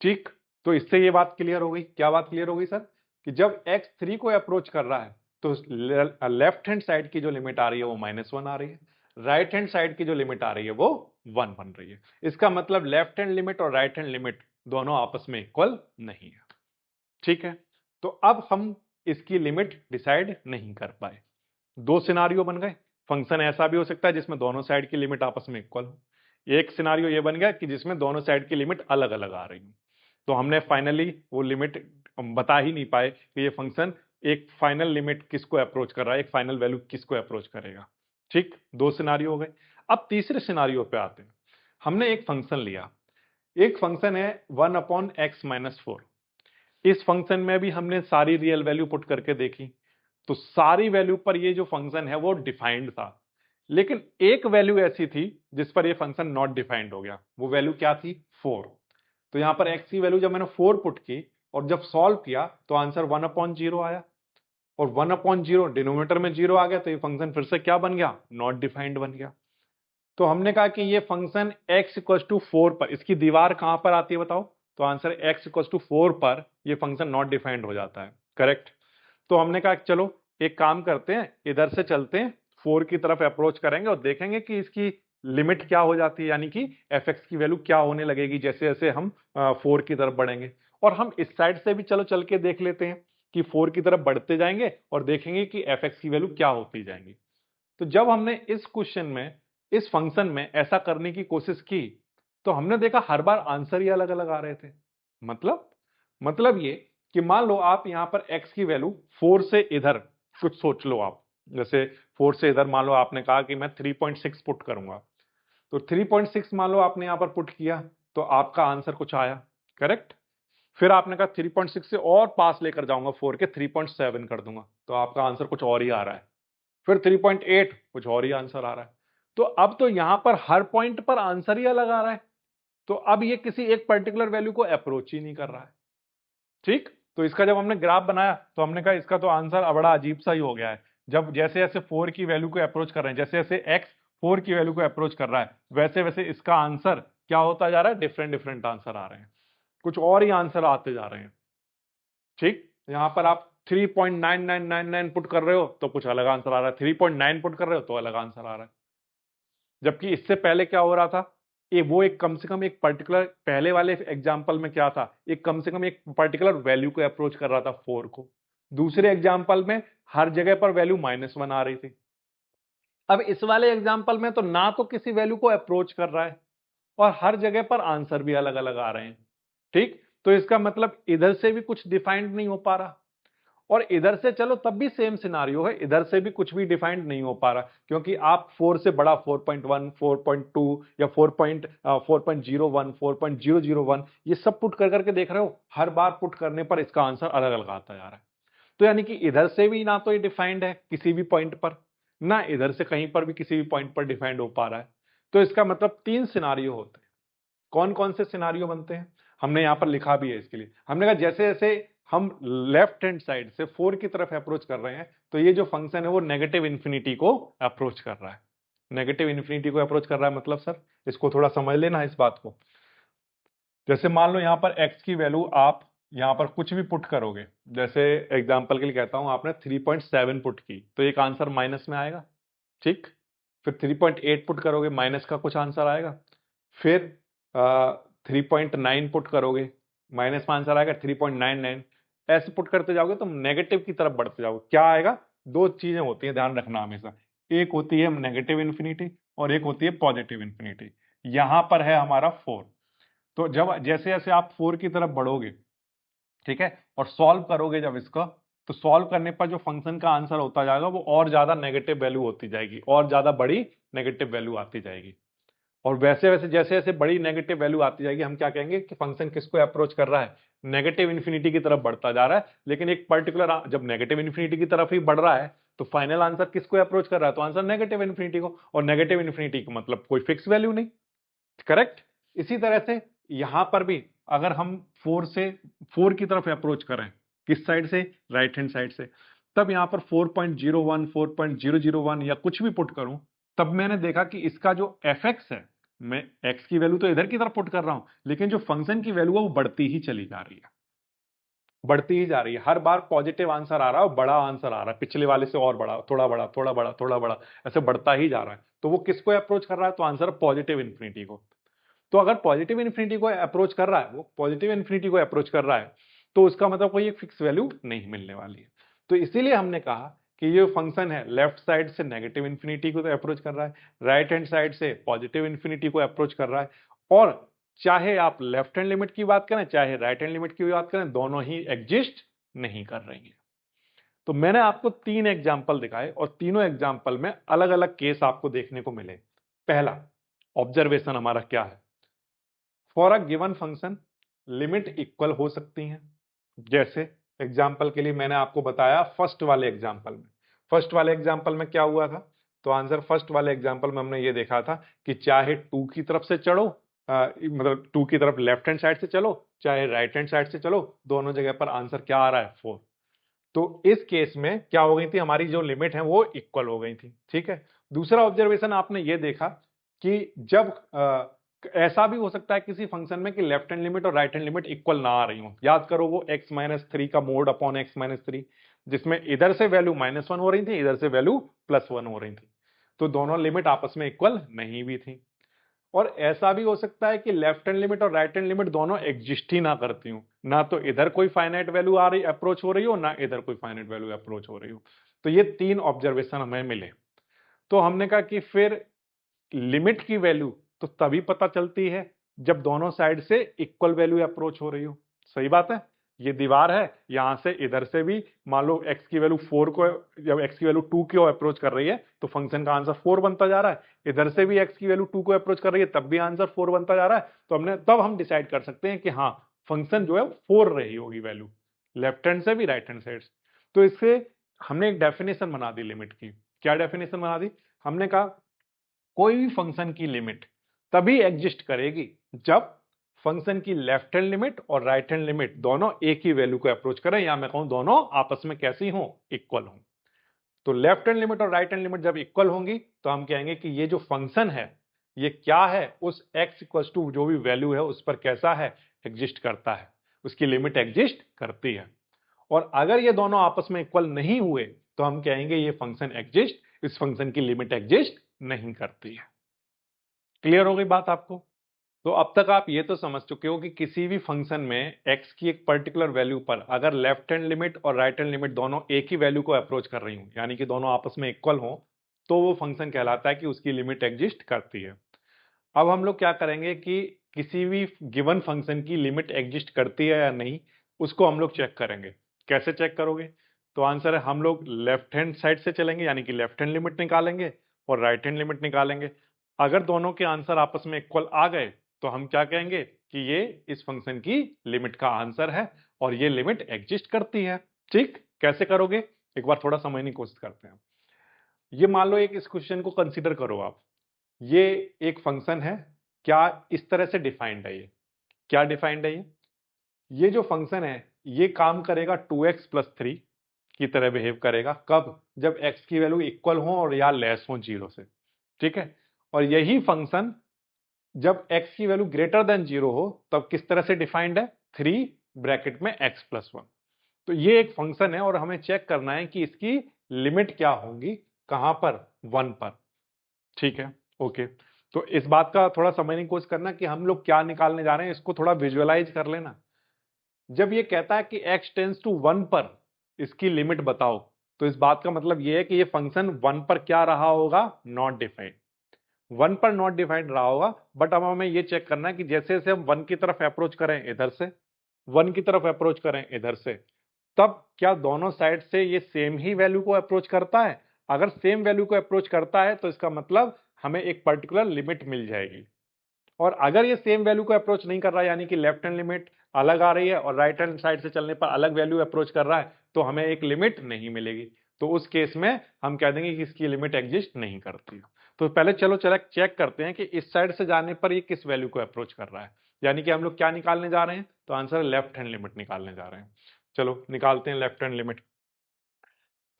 ठीक, तो इससे ये बात क्लियर हो गई। क्या बात क्लियर हो गई सर? कि जब x 3 को अप्रोच कर रहा है तो लेफ्ट हैंड साइड की जो लिमिट आ रही है वो -1 आ रही है, राइट हैंड साइड की जो लिमिट आ रही है वो 1 बन रही है। इसका मतलब लेफ्ट हैंड लिमिट और राइट हैंड लिमिट दोनों आपस में इक्वल नहीं है। ठीक है, तो अब हम इसकी लिमिट डिसाइड नहीं कर पाए। दो सिनारियो बन गए। फंक्शन ऐसा भी हो सकता है जिसमें दोनों साइड की लिमिट आपस में इक्वल हो। एक सिनारियो ये बन गया कि जिसमें दोनों साइड की लिमिट अलग अलग आ रही हो। तो हमने फाइनली वो लिमिट बता ही नहीं पाए कि ये फंक्शन एक फाइनल लिमिट किसको अप्रोच कर रहा है, एक फाइनल वैल्यू किसको अप्रोच करेगा। ठीक, दो सिनारियो हो गए। अब तीसरे सिनारियो पे आते हैं। हमने एक फंक्शन लिया, एक फंक्शन है 1/x-4। इस फंक्शन में भी हमने सारी रियल वैल्यू पुट करके देखी, तो सारी वैल्यू पर ये जो फंक्शन है वो डिफाइंड था, लेकिन एक वैल्यू ऐसी थी जिस पर ये फंक्शन नॉट डिफाइंड हो गया। वो वैल्यू क्या थी? 4। तो यहां पर x की वैल्यू जब मैंने 4 पुट की और जब सॉल्व किया तो आंसर 1/0 आया, और 1/0 डिनोमिनेटर में 0 आ गया, तो ये फंक्शन फिर से क्या बन गया? नॉट डिफाइंड बन गया। तो हमने कहा कि ये फंक्शन x इक्वल टू 4 पर, इसकी दीवार कहां पर आती है बताओ? तो आंसर x इक्वल टू 4 पर ये फंक्शन नॉट डिफाइंड हो जाता है। करेक्ट। तो हमने कहा चलो एक काम करते हैं, इधर से चलते हैं, 4 की तरफ अप्रोच करेंगे और देखेंगे कि इसकी लिमिट क्या हो जाती है, यानी कि fx की वैल्यू क्या होने लगेगी जैसे जैसे हम 4 की तरफ बढ़ेंगे। और हम इस साइड से भी चलो चल के देख लेते हैं कि 4 की तरफ बढ़ते जाएंगे और देखेंगे कि fx की वैल्यू क्या होती जाएंगी। तो जब हमने इस क्वेश्चन में, इस फंक्शन में ऐसा करने की कोशिश की, तो हमने देखा हर बार आंसर ही अलग अलग आ रहे थे। मतलब ये कि मान लो आप यहां पर x की वैल्यू 4 से इधर कुछ सोच लो आप, जैसे 4 से इधर मान लो आपने कहा कि मैं 3.6 पुट करूंगा, तो 3.6 मान लो आपने यहां पर पुट किया तो आपका आंसर कुछ आया। करेक्ट। फिर आपने कहा 3.6 से और पास लेकर जाऊंगा 4 के, 3.7 कर दूंगा, तो आपका आंसर कुछ और ही आ रहा है। फिर 3.8 कुछ और ही आंसर आ रहा है। तो अब तो यहां पर हर पॉइंट पर आंसर ही अलग आ रहा है, तो अब ये किसी एक पर्टिकुलर वैल्यू को अप्रोच ही नहीं कर रहा है। ठीक, तो इसका जब हमने ग्राफ बनाया तो हमने कहा इसका तो आंसर बड़ा अजीब सा ही हो गया है। जब जैसे जैसे 4 की वैल्यू को अप्रोच कर रहे हैं, जैसे जैसे x 4 की वैल्यू को अप्रोच कर रहा है, वैसे वैसे इसका आंसर क्या होता जा रहा है? डिफरेंट डिफरेंट आंसर आ रहे हैं, कुछ और ही आंसर आते जा रहे हैं। ठीक, यहां पर आप 3.9999 पुट कर रहे हो तो कुछ अलग आंसर आ रहा है, 3.9 पुट कर रहे हो तो अलग आंसर आ रहा है। जबकि इससे पहले क्या हो रहा था? ये वो एक कम से कम एक पर्टिकुलर, पहले वाले एग्जांपल में क्या था, एक कम से कम एक पर्टिकुलर वैल्यू को अप्रोच कर रहा था 4 को। दूसरे एग्जांपल में हर जगह पर वैल्यू -1 आ रही थी। अब इस वाले एग्जांपल में तो ना तो किसी वैल्यू को अप्रोच कर रहा है और हर जगह पर आंसर भी अलग अलग आ रहे हैं। ठीक, तो इसका मतलब इधर से भी कुछ डिफाइंड नहीं हो पा रहा, और इधर से चलो तब भी सेम सिनारियो है, इधर से भी कुछ भी डिफाइंड नहीं हो पा रहा, क्योंकि आप 4 से बड़ा 4.1, 4.2 या 4.01, 4.001 ये सब पुट कर करके देख रहे हो, हर बार पुट करने पर इसका आंसर अलग अलग आता जा रहा है। तो यानी कि इधर से भी ना तो ये डिफाइंड है किसी भी पॉइंट पर, ना इधर से कहीं पर भी किसी भी पॉइंट पर डिफाइंड हो पा रहा है। तो इसका मतलब 3 सिनारियो होते हैं। कौन कौन से सिनारियो बनते हैं हमने यहां पर लिखा भी है इसके लिए। हमने कहा जैसे जैसे हम लेफ्ट हैंड साइड से 4 की तरफ अप्रोच कर रहे हैं, तो ये जो फंक्शन है वो नेगेटिव इंफिनिटी को अप्रोच कर रहा है। नेगेटिव इंफिनिटी को अप्रोच कर रहा है मतलब सर इसको थोड़ा समझ लेना इस बात को। जैसे मान लो यहां पर x की वैल्यू आप यहां पर कुछ भी पुट करोगे, जैसे एग्जांपल के लिए कहता हूं आपने 3.7 पुट की तो एक आंसर माइनस में आएगा। ठीक, फिर 3.8 पुट करोगे माइनस का कुछ आंसर आएगा। फिर 3.9 पुट करोगे माइनस में आंसर आएगा 3.99। ऐसे पुट करते जाओगे तो नेगेटिव की तरफ बढ़ते जाओगे, क्या आएगा? दो चीजें होती हैं, ध्यान रखना हमेशा, एक होती है नेगेटिव इन्फिनिटी और एक होती है पॉजिटिव इन्फिनिटी। यहां पर है हमारा 4। तो जब जैसे जैसे आप 4 की तरफ बढ़ोगे, ठीक है, और सॉल्व करोगे जब इसका, तो सॉल्व करने पर जो फंक्शन का आंसर होता जाएगा वो और ज्यादा नेगेटिव वैल्यू होती जाएगी, और ज्यादा बड़ी नेगेटिव वैल्यू आती जाएगी। और वैसे वैसे जैसे जैसे बड़ी नेगेटिव वैल्यू आती जाएगी, हम क्या कहेंगे कि फंक्शन किसको अप्रोच कर रहा है? नेगेटिव इन्फिनिटी की तरफ बढ़ता जा रहा है। लेकिन एक पर्टिकुलर जब नेगेटिव इन्फिनिटी की तरफ ही बढ़ रहा है तो फाइनल आंसर किसको अप्रोच कर रहा है? तो आंसर नेगेटिव इन्फिनिटी को, और नेगेटिव इन्फिनिटी का मतलब कोई फिक्स वैल्यू नहीं। करेक्ट। इसी तरह से यहां पर भी अगर हम 4 की तरफ अप्रोच करें, किस साइड से? राइट हैंड साइड से, तब यहाँ पर 4.01 4.001 या कुछ भी पुट करूं, तब मैंने देखा कि इसका जो एफ एक्स है, मैं एक्स की वैल्यू तो इधर की तरफ पुट कर रहा हूं, लेकिन जो फंक्शन की वैल्यू है वो बढ़ती ही चली जा रही है, बढ़ती ही जा रही है। हर बार पॉजिटिव आंसर आ रहा है और बड़ा आंसर आ रहा है, पिछले वाले से और बड़ा, थोड़ा बड़ा, थोड़ा बड़ा, थोड़ा बड़ा, ऐसे बढ़ता ही जा रहा है। तो वो किसको अप्रोच कर रहा है? तो आंसर पॉजिटिव इन्फिनिटी को। तो अगर पॉजिटिव इन्फिनिटी को अप्रोच कर रहा है, वो पॉजिटिव इन्फिनिटी को अप्रोच कर रहा है, तो उसका मतलब कोई एक फिक्स वैल्यू नहीं मिलने वाली है। तो इसीलिए हमने कहा कि ये फंक्शन है लेफ्ट साइड से नेगेटिव इन्फिनिटी को तो अप्रोच कर रहा है, राइट हैंड साइड से पॉजिटिव इन्फिनिटी को अप्रोच कर रहा है, और चाहे आप लेफ्ट हैंड लिमिट की बात करें चाहे राइट हैंड लिमिट की बात करें, दोनों ही एग्जिस्ट नहीं कर रही है। तो मैंने आपको 3 एग्जाम्पल दिखाए और तीनों एग्जाम्पल में अलग अलग केस आपको देखने को मिले। पहला ऑब्जर्वेशन हमारा क्या है? For a given function limit equal हो सकती हैं। जैसे एग्जाम्पल के लिए मैंने आपको बताया फर्स्ट वाले एग्जाम्पल में, फर्स्ट वाले एग्जाम्पल में क्या हुआ था? तो आंसर फर्स्ट वाले एग्जाम्पल में हमने ये देखा था कि चाहे 2 की तरफ से चढ़ो, मतलब 2 की तरफ लेफ्ट हैंड साइड से चलो चाहे राइट हैंड साइड से चलो, दोनों जगह पर आंसर क्या आ रहा है? 4। तो इस केस में क्या हो गई थी? हमारी जो लिमिट है वो इक्वल हो गई थी। ठीक है। दूसरा ऑब्जर्वेशन आपने ये देखा कि जब ऐसा भी हो सकता है किसी फंक्शन में कि लेफ्ट हैंड लिमिट और राइट हैंड लिमिट इक्वल ना आ रही हो। याद करो वो x-3 का मोड अपॉन x-3, जिसमें इधर से वैल्यू -1 हो रही थी, इधर से वैल्यू +1 हो रही थी, तो दोनों लिमिट आपस में इक्वल नहीं भी थी। और ऐसा भी हो सकता है कि लेफ्ट हैंड लिमिट और राइट हैंड लिमिट दोनों एग्जिस्ट ही ना करती हूं, ना तो इधर कोई फाइनाइट वैल्यू आ रही अप्रोच हो रही हो, ना इधर कोई फाइनाइट वैल्यू अप्रोच हो रही हो। तो ये 3 ऑब्जर्वेशन हमें मिले। तो हमने कहा कि फिर लिमिट की वैल्यू तो तभी पता चलती है जब दोनों साइड से इक्वल वैल्यू अप्रोच हो रही हो। सही बात है। ये दीवार है, यहां से इधर से भी मान लो x की वैल्यू 4 को, जब x की वैल्यू 2 को अप्रोच कर रही है तो फंक्शन का आंसर 4 बनता जा रहा है। इधर से भी x की वैल्यू 2 को अप्रोच कर रही है तब भी आंसर 4 बनता जा रहा है। तो तब हम डिसाइड कर सकते हैं कि हाँ, फंक्शन जो है 4 रही होगी वैल्यू, लेफ्ट हैंड से भी राइट हैंड साइड से। तो इससे हमने एक डेफिनेशन बना दी लिमिट की। क्या डेफिनेशन बना दी? हमने कहा कोई भी फंक्शन की लिमिट तभी एग्जिस्ट करेगी जब फंक्शन की लेफ्ट हैंड लिमिट और राइट हैंड लिमिट दोनों एक ही वैल्यू को अप्रोच करें, या मैं कहूं दोनों आपस में कैसी हों? इक्वल हों। तो लेफ्ट हैंड लिमिट और राइट हैंड लिमिट जब इक्वल होंगी तो हम कहेंगे कि ये जो फंक्शन है ये क्या है? उस x इक्वल टू जो भी वैल्यू है उस पर कैसा है? एग्जिस्ट करता है, उसकी लिमिट एग्जिस्ट करती है। और अगर ये दोनों आपस में इक्वल नहीं हुए तो हम कहेंगे ये फंक्शन एग्जिस्ट, इस फंक्शन की लिमिट एग्जिस्ट नहीं करती है। क्लियर हो गई बात आपको? तो अब तक आप ये तो समझ चुके हो कि किसी भी फंक्शन में x की एक पर्टिकुलर वैल्यू पर अगर लेफ्ट हैंड लिमिट और राइट हैंड लिमिट दोनों एक ही वैल्यू को अप्रोच कर रही हूं, यानी कि दोनों आपस में इक्वल हो, तो वो फंक्शन कहलाता है कि उसकी लिमिट एग्जिस्ट करती है। अब हम लोग क्या करेंगे कि किसी भी गिवन फंक्शन की लिमिट एग्जिस्ट करती है या नहीं, उसको हम लोग चेक करेंगे। कैसे चेक करोगे? तो आंसर है हम लोग लेफ्ट हैंड साइड से चलेंगे, यानी कि लेफ्ट हैंड लिमिट निकालेंगे और राइट हैंड लिमिट निकालेंगे। अगर दोनों के आंसर आपस में इक्वल आ गए तो हम क्या कहेंगे कि ये इस फंक्शन की लिमिट का आंसर है और ये लिमिट एग्जिस्ट करती है। ठीक, कैसे करोगे? एक बार थोड़ा समझने की कोशिश करते हैं। ये मान लो एक इस क्वेश्चन को कंसीडर करो आप। ये एक फंक्शन है, क्या इस तरह से डिफाइंड है? ये क्या डिफाइंड है? ये जो फंक्शन है ये काम करेगा 2x+3 की तरह बिहेव करेगा। कब? जब x की वैल्यू इक्वल हो और या लेस हो 0 से। ठीक है। और यही फंक्शन जब x की वैल्यू ग्रेटर देन 0 हो तब किस तरह से डिफाइंड है? 3 ब्रैकेट में x+1। तो ये एक फंक्शन है और हमें चेक करना है कि इसकी लिमिट क्या होगी, कहां पर? 1 पर। ठीक है, ओके। तो इस बात का थोड़ा समझने की कोशिश करना कि हम लोग क्या निकालने जा रहे हैं, इसको थोड़ा विजुअलाइज कर लेना। जब ये कहता है कि x टेंड्स टू 1 पर इसकी लिमिट बताओ, तो इस बात का मतलब ये है कि ये फंक्शन 1 पर क्या रहा होगा? Not defined. 1 पर नॉट डिफाइंड रहा होगा। बट अब हमें ये चेक करना है कि जैसे जैसे हम 1 की तरफ अप्रोच करें इधर से, 1 की तरफ अप्रोच करें इधर से, तब क्या दोनों साइड से ये सेम ही वैल्यू को अप्रोच करता है? अगर सेम वैल्यू को अप्रोच करता है तो इसका मतलब हमें एक पर्टिकुलर लिमिट मिल जाएगी। और अगर ये सेम वैल्यू को अप्रोच नहीं कर रहा है, यानी कि लेफ्ट हैंड लिमिट अलग आ रही है और राइट हैंड साइड से चलने पर अलग वैल्यू अप्रोच कर रहा है, तो हमें एक लिमिट नहीं मिलेगी। तो उस केस में हम कह देंगे कि इसकी लिमिट एग्जिस्ट नहीं करती। तो पहले चलो चेक करते हैं कि इस साइड से जाने पर ये किस वैल्यू को अप्रोच कर रहा है। यानी कि हम लोग क्या निकालने जा रहे हैं? तो आंसर लेफ्ट हैंड लिमिट निकालने जा रहे हैं। चलो निकालते हैं लेफ्ट हैंड लिमिट।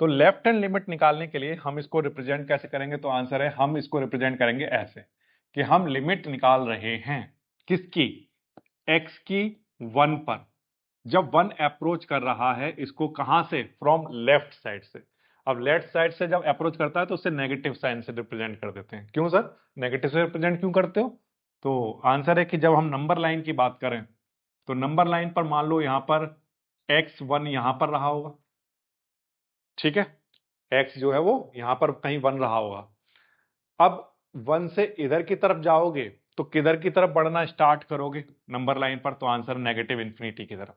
तो लेफ्ट हैंड लिमिट निकालने के लिए हम इसको रिप्रेजेंट कैसे करेंगे? तो आंसर है हम इसको रिप्रेजेंट करेंगे ऐसे कि हम लिमिट निकाल रहे हैं किसकी? x की 1 पर। जब 1 अप्रोच कर रहा है इसको कहां से? फ्रॉम लेफ्ट साइड से। अब लेफ्ट साइड से जब अप्रोच करता है तो उसे नेगेटिव साइन से रिप्रेजेंट कर देते हैं। क्यों सर नेगेटिव से रिप्रेजेंट क्यों करते हो? तो आंसर है कि जब हम नंबर लाइन की बात करें तो नंबर लाइन पर मान लो यहां पर x1 यहां पर रहा होगा, ठीक है, x जो है वो यहां पर कहीं 1 रहा होगा। अब 1 से इधर की तरफ जाओगे तो किधर की तरफ बढ़ना स्टार्ट करोगे नंबर लाइन पर? तो आंसर नेगेटिव इन्फिनिटी की तरफ,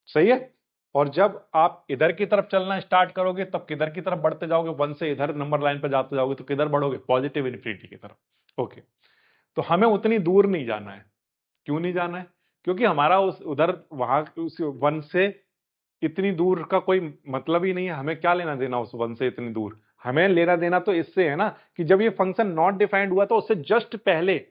सही है। और जब आप इधर की तरफ चलना स्टार्ट करोगे तब किधर की तरफ बढ़ते जाओगे? 1 से इधर नंबर लाइन पर जाते जाओगे तो किधर बढ़ोगे? पॉजिटिव इन्फिनिटी की तरफ। ओके, तो हमें उतनी दूर नहीं जाना है। क्यों नहीं जाना है? क्योंकि हमारा उस उधर वहां उस 1 से इतनी दूर का कोई मतलब ही नहीं है। हमें क्या लेना देना उस 1 से इतनी दूर? हमें लेना देना तो इससे है ना कि जब ये फंक्शन नॉट डिफाइंड हुआ तो उससे जस्ट पहले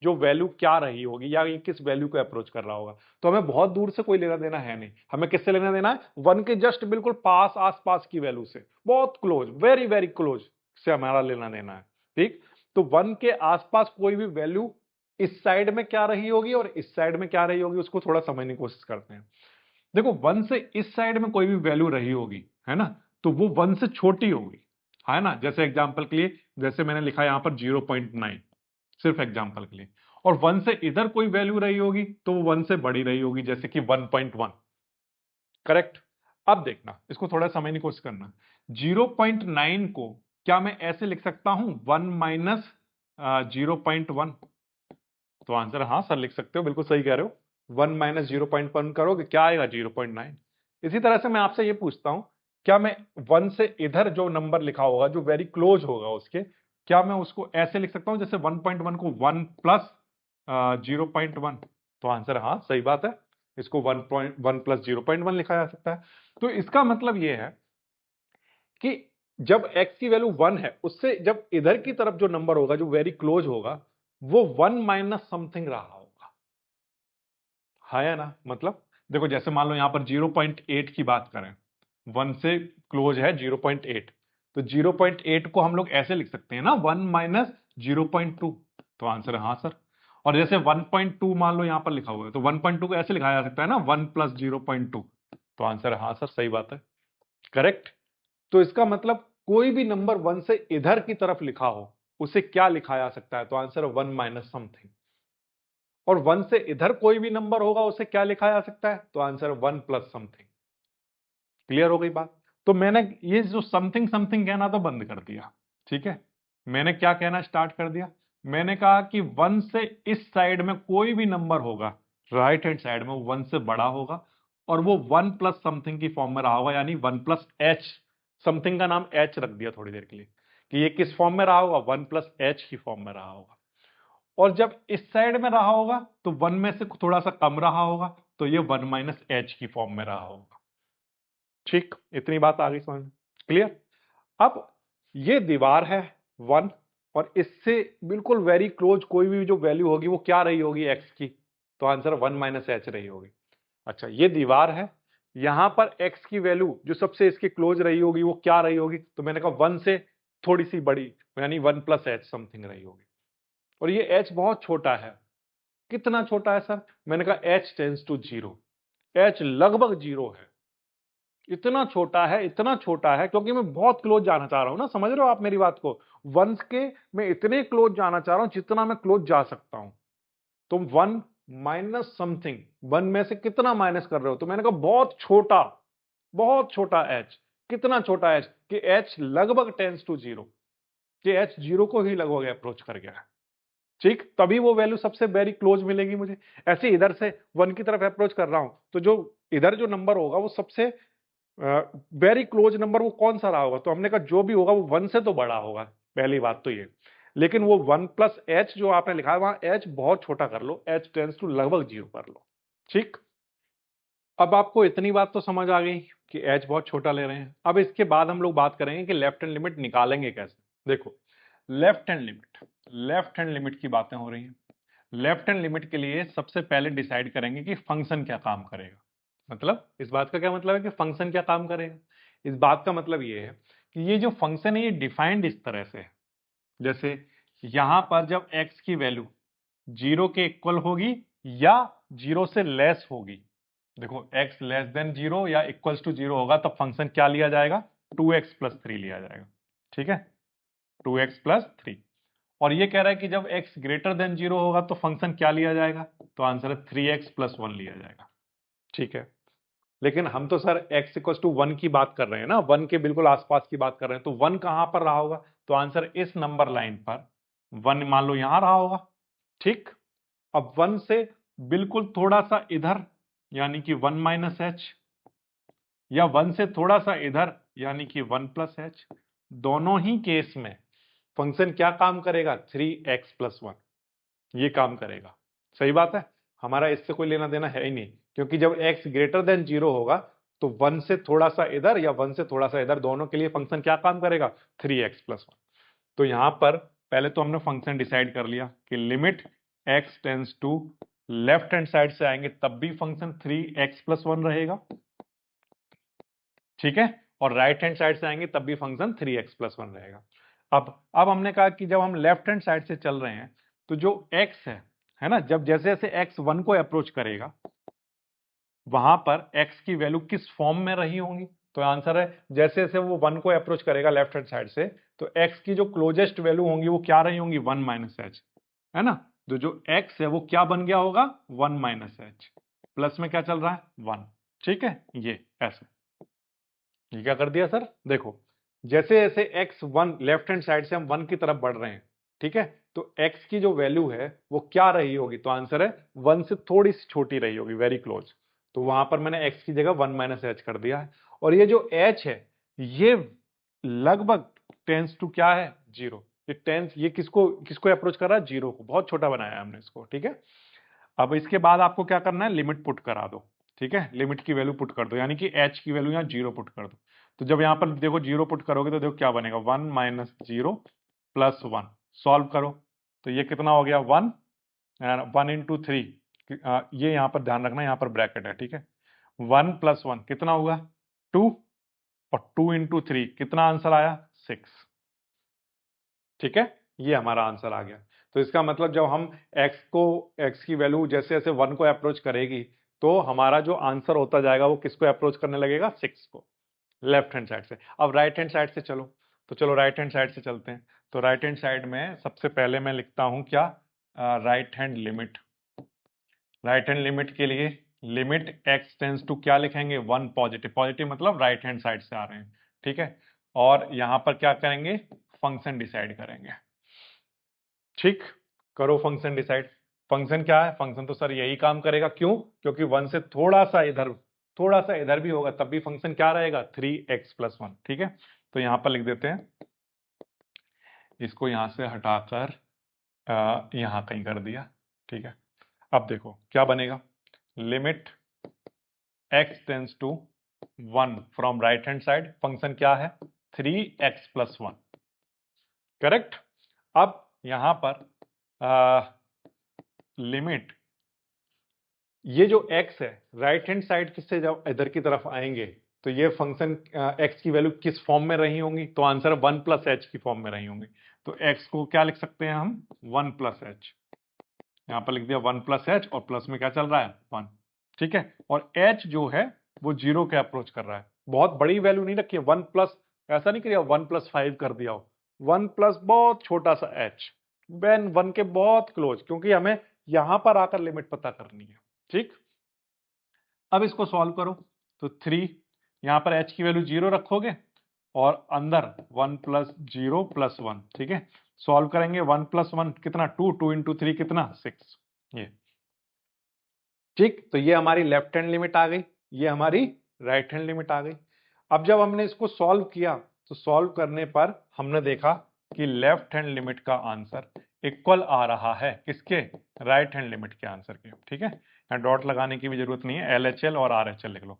जो वैल्यू क्या रही होगी या ये किस वैल्यू को अप्रोच कर रहा होगा। तो हमें बहुत दूर से कोई लेना देना है नहीं, हमें किससे लेना देना है? 1 के जस्ट बिल्कुल पास आसपास की वैल्यू से, बहुत क्लोज, वेरी वेरी क्लोज से हमारा लेना देना है, ठीक। तो 1 के आसपास कोई भी वैल्यू इस साइड में क्या रही होगी और इस साइड में क्या रही होगी उसको थोड़ा समझने की कोशिश करते हैं। देखो 1 से इस साइड में कोई भी वैल्यू रही होगी, है ना, तो वो 1 से छोटी होगी, है ना। जैसे एग्जांपल के लिए जैसे मैंने लिखा यहां पर 0.9, सिर्फ एग्जांपल के लिए। और 1 से इधर कोई वैल्यू रही होगी तो वो 1 से बड़ी रही होगी, जैसे कि 1.1, करेक्ट। अब देखना, इसको थोड़ा समझने की कोशिश करना। 0.9 को क्या मैं ऐसे लिख सकता हूं 1 माइनस 0.1? तो आंसर हाँ सर लिख सकते हो, बिल्कुल सही कह रहे हो। 1 माइनस 0.1 करोगे क्या आएगा? 0.9। इसी तरह से मैं आपसे ये पूछता हूं, क्या मैं 1 से इधर जो नंबर लिखा होगा जो वेरी क्लोज होगा उसके, क्या मैं उसको ऐसे लिख सकता हूं जैसे 1.1 को 1 प्लस 0.1? तो आंसर हाँ सही बात है, इसको 1.1 प्लस 0.1 लिखा जा सकता है। तो इसका मतलब ये है कि जब x की वैल्यू 1 है उससे जब इधर की तरफ जो नंबर होगा जो वेरी क्लोज होगा वो 1 माइनस समथिंग रहा होगा, है या ना। मतलब देखो जैसे मान लो यहां पर 0.8 की बात करें, 1 से क्लोज है 0.8, तो 0.8 को हम लोग ऐसे लिख सकते हैं ना 1 माइनस 0.2। तो आंसर है हाँ सर। और जैसे 1.2 मान लो यहां पर लिखा हुआ है तो 1.2 को ऐसे लिखा जा सकता है ना 1 प्लस 0.2। तो आंसर है हाँ सर, सही बात है, करेक्ट। तो इसका मतलब कोई भी नंबर 1 से इधर की तरफ लिखा हो उसे क्या लिखा जा सकता है? तो आंसर है 1 माइनस समथिंग। और 1 से इधर कोई भी नंबर होगा उसे क्या लिखा जा सकता है? तो आंसर है 1 प्लस समथिंग। क्लियर हो गई बात? तो मैंने ये जो समथिंग समथिंग कहना तो बंद कर दिया, ठीक है। मैंने क्या कहना स्टार्ट कर दिया? मैंने कहा कि 1 से इस साइड में कोई भी नंबर होगा राइट हैंड साइड में, वो 1 से बड़ा होगा और वो 1 प्लस समथिंग की फॉर्म में रहा होगा, यानी 1 प्लस एच। समथिंग का नाम एच रख दिया थोड़ी देर के लिए कि ये किस फॉर्म में रहा होगा? 1 प्लस एच की फॉर्म में रहा होगा। और जब इस साइड में रहा होगा तो 1 में से थोड़ा सा कम रहा होगा, तो ये 1 माइनस एच की फॉर्म में रहा होगा, ठीक। इतनी बात आ गई समझ में? क्लियर। अब ये दीवार है 1 और इससे बिल्कुल वेरी क्लोज कोई भी जो वैल्यू होगी वो क्या रही होगी x की? तो आंसर 1 माइनस एच रही होगी। अच्छा ये दीवार है, यहां पर x की वैल्यू जो सबसे इसके क्लोज रही होगी वो क्या रही होगी? तो मैंने कहा 1 से थोड़ी सी बड़ी, यानी 1 प्लस एच समथिंग रही होगी। और ये h बहुत छोटा है, कितना छोटा है सर? मैंने कहा h टेंस टू 0, h लगभग 0 है। इतना छोटा है, इतना छोटा है क्योंकि मैं बहुत क्लोज जाना चाह रहा हूं ना, समझ रहे हो आप मेरी बात को? 1 के मैं इतने क्लोज जाना चाह रहा हूं जितना मैं क्लोज जा सकता हूं। तुम 1 माइनस समथिंग, 1 में से कितना माइनस कर रहे हो? तो मैंने कहा बहुत छोटा h। कितना छोटा h? कि h लगभग टेंस टू 0, कि h 0 को ही लगभग अप्रोच कर गया है, ठीक। तभी वो वैल्यू सबसे वेरी क्लोज मिलेगी मुझे। ऐसे इधर से 1 की तरफ अप्रोच कर रहा हूं तो जो इधर जो नंबर होगा वो सबसे वेरी क्लोज नंबर वो कौन सा रहा होगा? तो हमने कहा जो भी होगा वो 1 से तो बड़ा होगा, पहली बात तो ये। लेकिन वो 1 प्लस एच जो आपने लिखा है वहां एच बहुत छोटा कर लो, एच टेंस टू लगभग 0 कर लो, ठीक। अब आपको इतनी बात तो समझ आ गई कि एच बहुत छोटा ले रहे हैं। अब इसके बाद हम लोग बात करेंगे कि लेफ्ट हैंड लिमिट निकालेंगे कैसे। देखो लेफ्ट हैंड लिमिट की बातें हो रही हैं। लेफ्ट हैंड लिमिट के लिए सबसे पहले डिसाइड करेंगे कि फंक्शन क्या काम करेगा। मतलब इस बात का क्या मतलब है कि फंक्शन क्या काम करेगा। इस बात का मतलब ये है कि ये जो फंक्शन है ये डिफाइंड इस तरह से है, जैसे यहां पर जब x की वैल्यू 0 के इक्वल होगी या 0 से लेस होगी, देखो x लेस देन 0 या इक्वल्स टू 0 होगा तब फंक्शन क्या लिया जाएगा, 2x प्लस 3 लिया जाएगा। ठीक है, 2x प्लस 3। और ये कह रहा है कि जब x ग्रेटर देन 0 होगा तो फंक्शन क्या लिया जाएगा, तो आंसर है 3x प्लस 1 लिया जाएगा। ठीक है, लेकिन हम तो सर x इक्वल टू 1 की बात कर रहे हैं ना, 1 के बिल्कुल आसपास की बात कर रहे हैं, तो 1 कहां पर रहा होगा, तो आंसर इस नंबर लाइन पर 1 मान लो यहां रहा होगा। ठीक, अब 1 से बिल्कुल थोड़ा सा इधर यानी कि 1 माइनस एच, या 1 से थोड़ा सा इधर यानी कि 1 प्लस एच, दोनों ही केस में फंक्शन क्या काम करेगा, 3x प्लस 1 ये काम करेगा। सही बात है, हमारा इससे कोई लेना देना है ही नहीं, क्योंकि जब x ग्रेटर देन 0 होगा तो 1 से थोड़ा सा इधर या 1 से थोड़ा सा इधर दोनों के लिए फंक्शन क्या काम करेगा, 3x प्लस 1। तो यहां पर पहले तो हमने फंक्शन डिसाइड कर लिया कि limit x tends to left hand side से आएंगे तब भी फंक्शन 3x प्लस 1 रहेगा। ठीक है, और राइट हैंड साइड से आएंगे तब भी फंक्शन 3x प्लस 1 रहेगा। अब हमने कहा कि जब हम लेफ्ट हैंड साइड से चल रहे हैं तो जो x है ना, जब जैसे जैसे x 1 को अप्रोच करेगा वहां पर x की वैल्यू किस फॉर्म में रही होंगी, तो आंसर है जैसे जैसे वो 1 को अप्रोच करेगा लेफ्ट हैंड साइड से तो x की जो क्लोजेस्ट वैल्यू होंगी वो क्या रही होंगी, 1 माइनस एच, है ना। तो जो x है वो क्या बन गया होगा, 1 माइनस एच, प्लस में क्या चल रहा है, 1। ठीक है, ये ऐसे, ये क्या कर दिया सर, देखो जैसे जैसे x 1 लेफ्ट हैंड साइड से हम 1 की तरफ बढ़ रहे हैं, ठीक है, तो x की जो वैल्यू है वो क्या रही होगी, तो आंसर है 1 से थोड़ी सी छोटी रही होगी, वेरी क्लोज। तो वहां पर मैंने x की जगह 1 माइनस एच कर दिया है, और ये जो h है ये लगभग टेंस टू क्या है, 0। ये टेंस, ये किसको किसको अप्रोच कर रहा है, 0 को, बहुत छोटा बनाया है हमने इसको। ठीक है, अब इसके बाद आपको क्या करना है, लिमिट पुट करा दो। ठीक है, लिमिट की वैल्यू पुट कर दो, यानी कि h की वैल्यू यहाँ 0 पुट कर दो। तो जब यहाँ पर देखो 0 पुट करोगे तो देखो क्या बनेगा, 1 माइनस 0 प्लस 1, सॉल्व करो तो ये कितना हो गया, 1, 1 इंटू 3, ये यहाँ पर ध्यान रखना, यहाँ पर ब्रैकेट है। ठीक है, 1 प्लस 1 कितना हुआ, 2, और 2 इंटू 3 कितना आंसर आया, 6। ठीक है, ये हमारा आंसर आ गया। तो इसका मतलब जब हम x की वैल्यू जैसे जैसे 1 को अप्रोच करेगी तो हमारा जो आंसर होता जाएगा वो किसको अप्रोच करने लगेगा, 6 को, लेफ्ट हैंड साइड से। अब राइट हैंड साइड से चलो, तो चलो राइट हैंड साइड से चलते हैं। तो राइट हैंड साइड में सबसे पहले मैं लिखता हूं क्या, right hand limit. Right hand limit के लिए लिमिट x टेंस टू क्या लिखेंगे, 1 पॉजिटिव, पॉजिटिव मतलब राइट हैंड साइड से आ रहे हैं। ठीक है, और यहां पर क्या करेंगे, फंक्शन डिसाइड करेंगे। ठीक, करो फंक्शन डिसाइड। फंक्शन क्या है, फंक्शन तो सर यही काम करेगा, क्यों, क्योंकि 1 से थोड़ा सा इधर भी होगा तब भी फंक्शन क्या रहेगा, 3x प्लस 1। ठीक है, तो यहां पर लिख देते हैं, इसको यहां से हटाकर यहां कहीं कर दिया। ठीक है, अब देखो क्या बनेगा, limit x tends to 1 from right hand side, function क्या है, 3x प्लस 1। करेक्ट। अब यहां पर लिमिट ये जो x है राइट हैंड साइड से जब इधर की तरफ आएंगे तो ये फंक्शन x की वैल्यू किस फॉर्म में रही होंगी, तो आंसर 1 प्लस एच की फॉर्म में रही होंगी। तो x को क्या लिख सकते हैं हम, 1 प्लस एच, यहां पर लिख दिया 1 प्लस एच, और प्लस में क्या चल रहा है, 1। ठीक है, और h जो है वो 0 के अप्रोच कर रहा है, बहुत बड़ी वैल्यू नहीं रखी है, 1 प्लस, ऐसा नहीं किया 1 प्लस 5 कर दिया हो, 1 प्लस बहुत छोटा सा h, वेन 1 के बहुत क्लोज, क्योंकि हमें यहां पर आकर लिमिट पता करनी है। ठीक, अब इसको सॉल्व करो, तो 3, यहां पर h की वैल्यू 0 रखोगे और अंदर 1 प्लस 0 प्लस 1। ठीक है, सॉल्व करेंगे, 1 प्लस 1 कितना, 2, 2 इंटू 3 कितना, 6। ये ठीक, तो ये हमारी लेफ्ट हैंड लिमिट आ गई, ये हमारी राइट हैंड लिमिट आ गई। अब जब हमने इसको सॉल्व किया तो सॉल्व करने पर हमने देखा कि लेफ्ट हैंड लिमिट का आंसर इक्वल आ रहा है किसके, राइट हैंड लिमिट के आंसर के। ठीक है, यहाँ डॉट लगाने की भी जरूरत नहीं है, LHL और RHL लिख लो,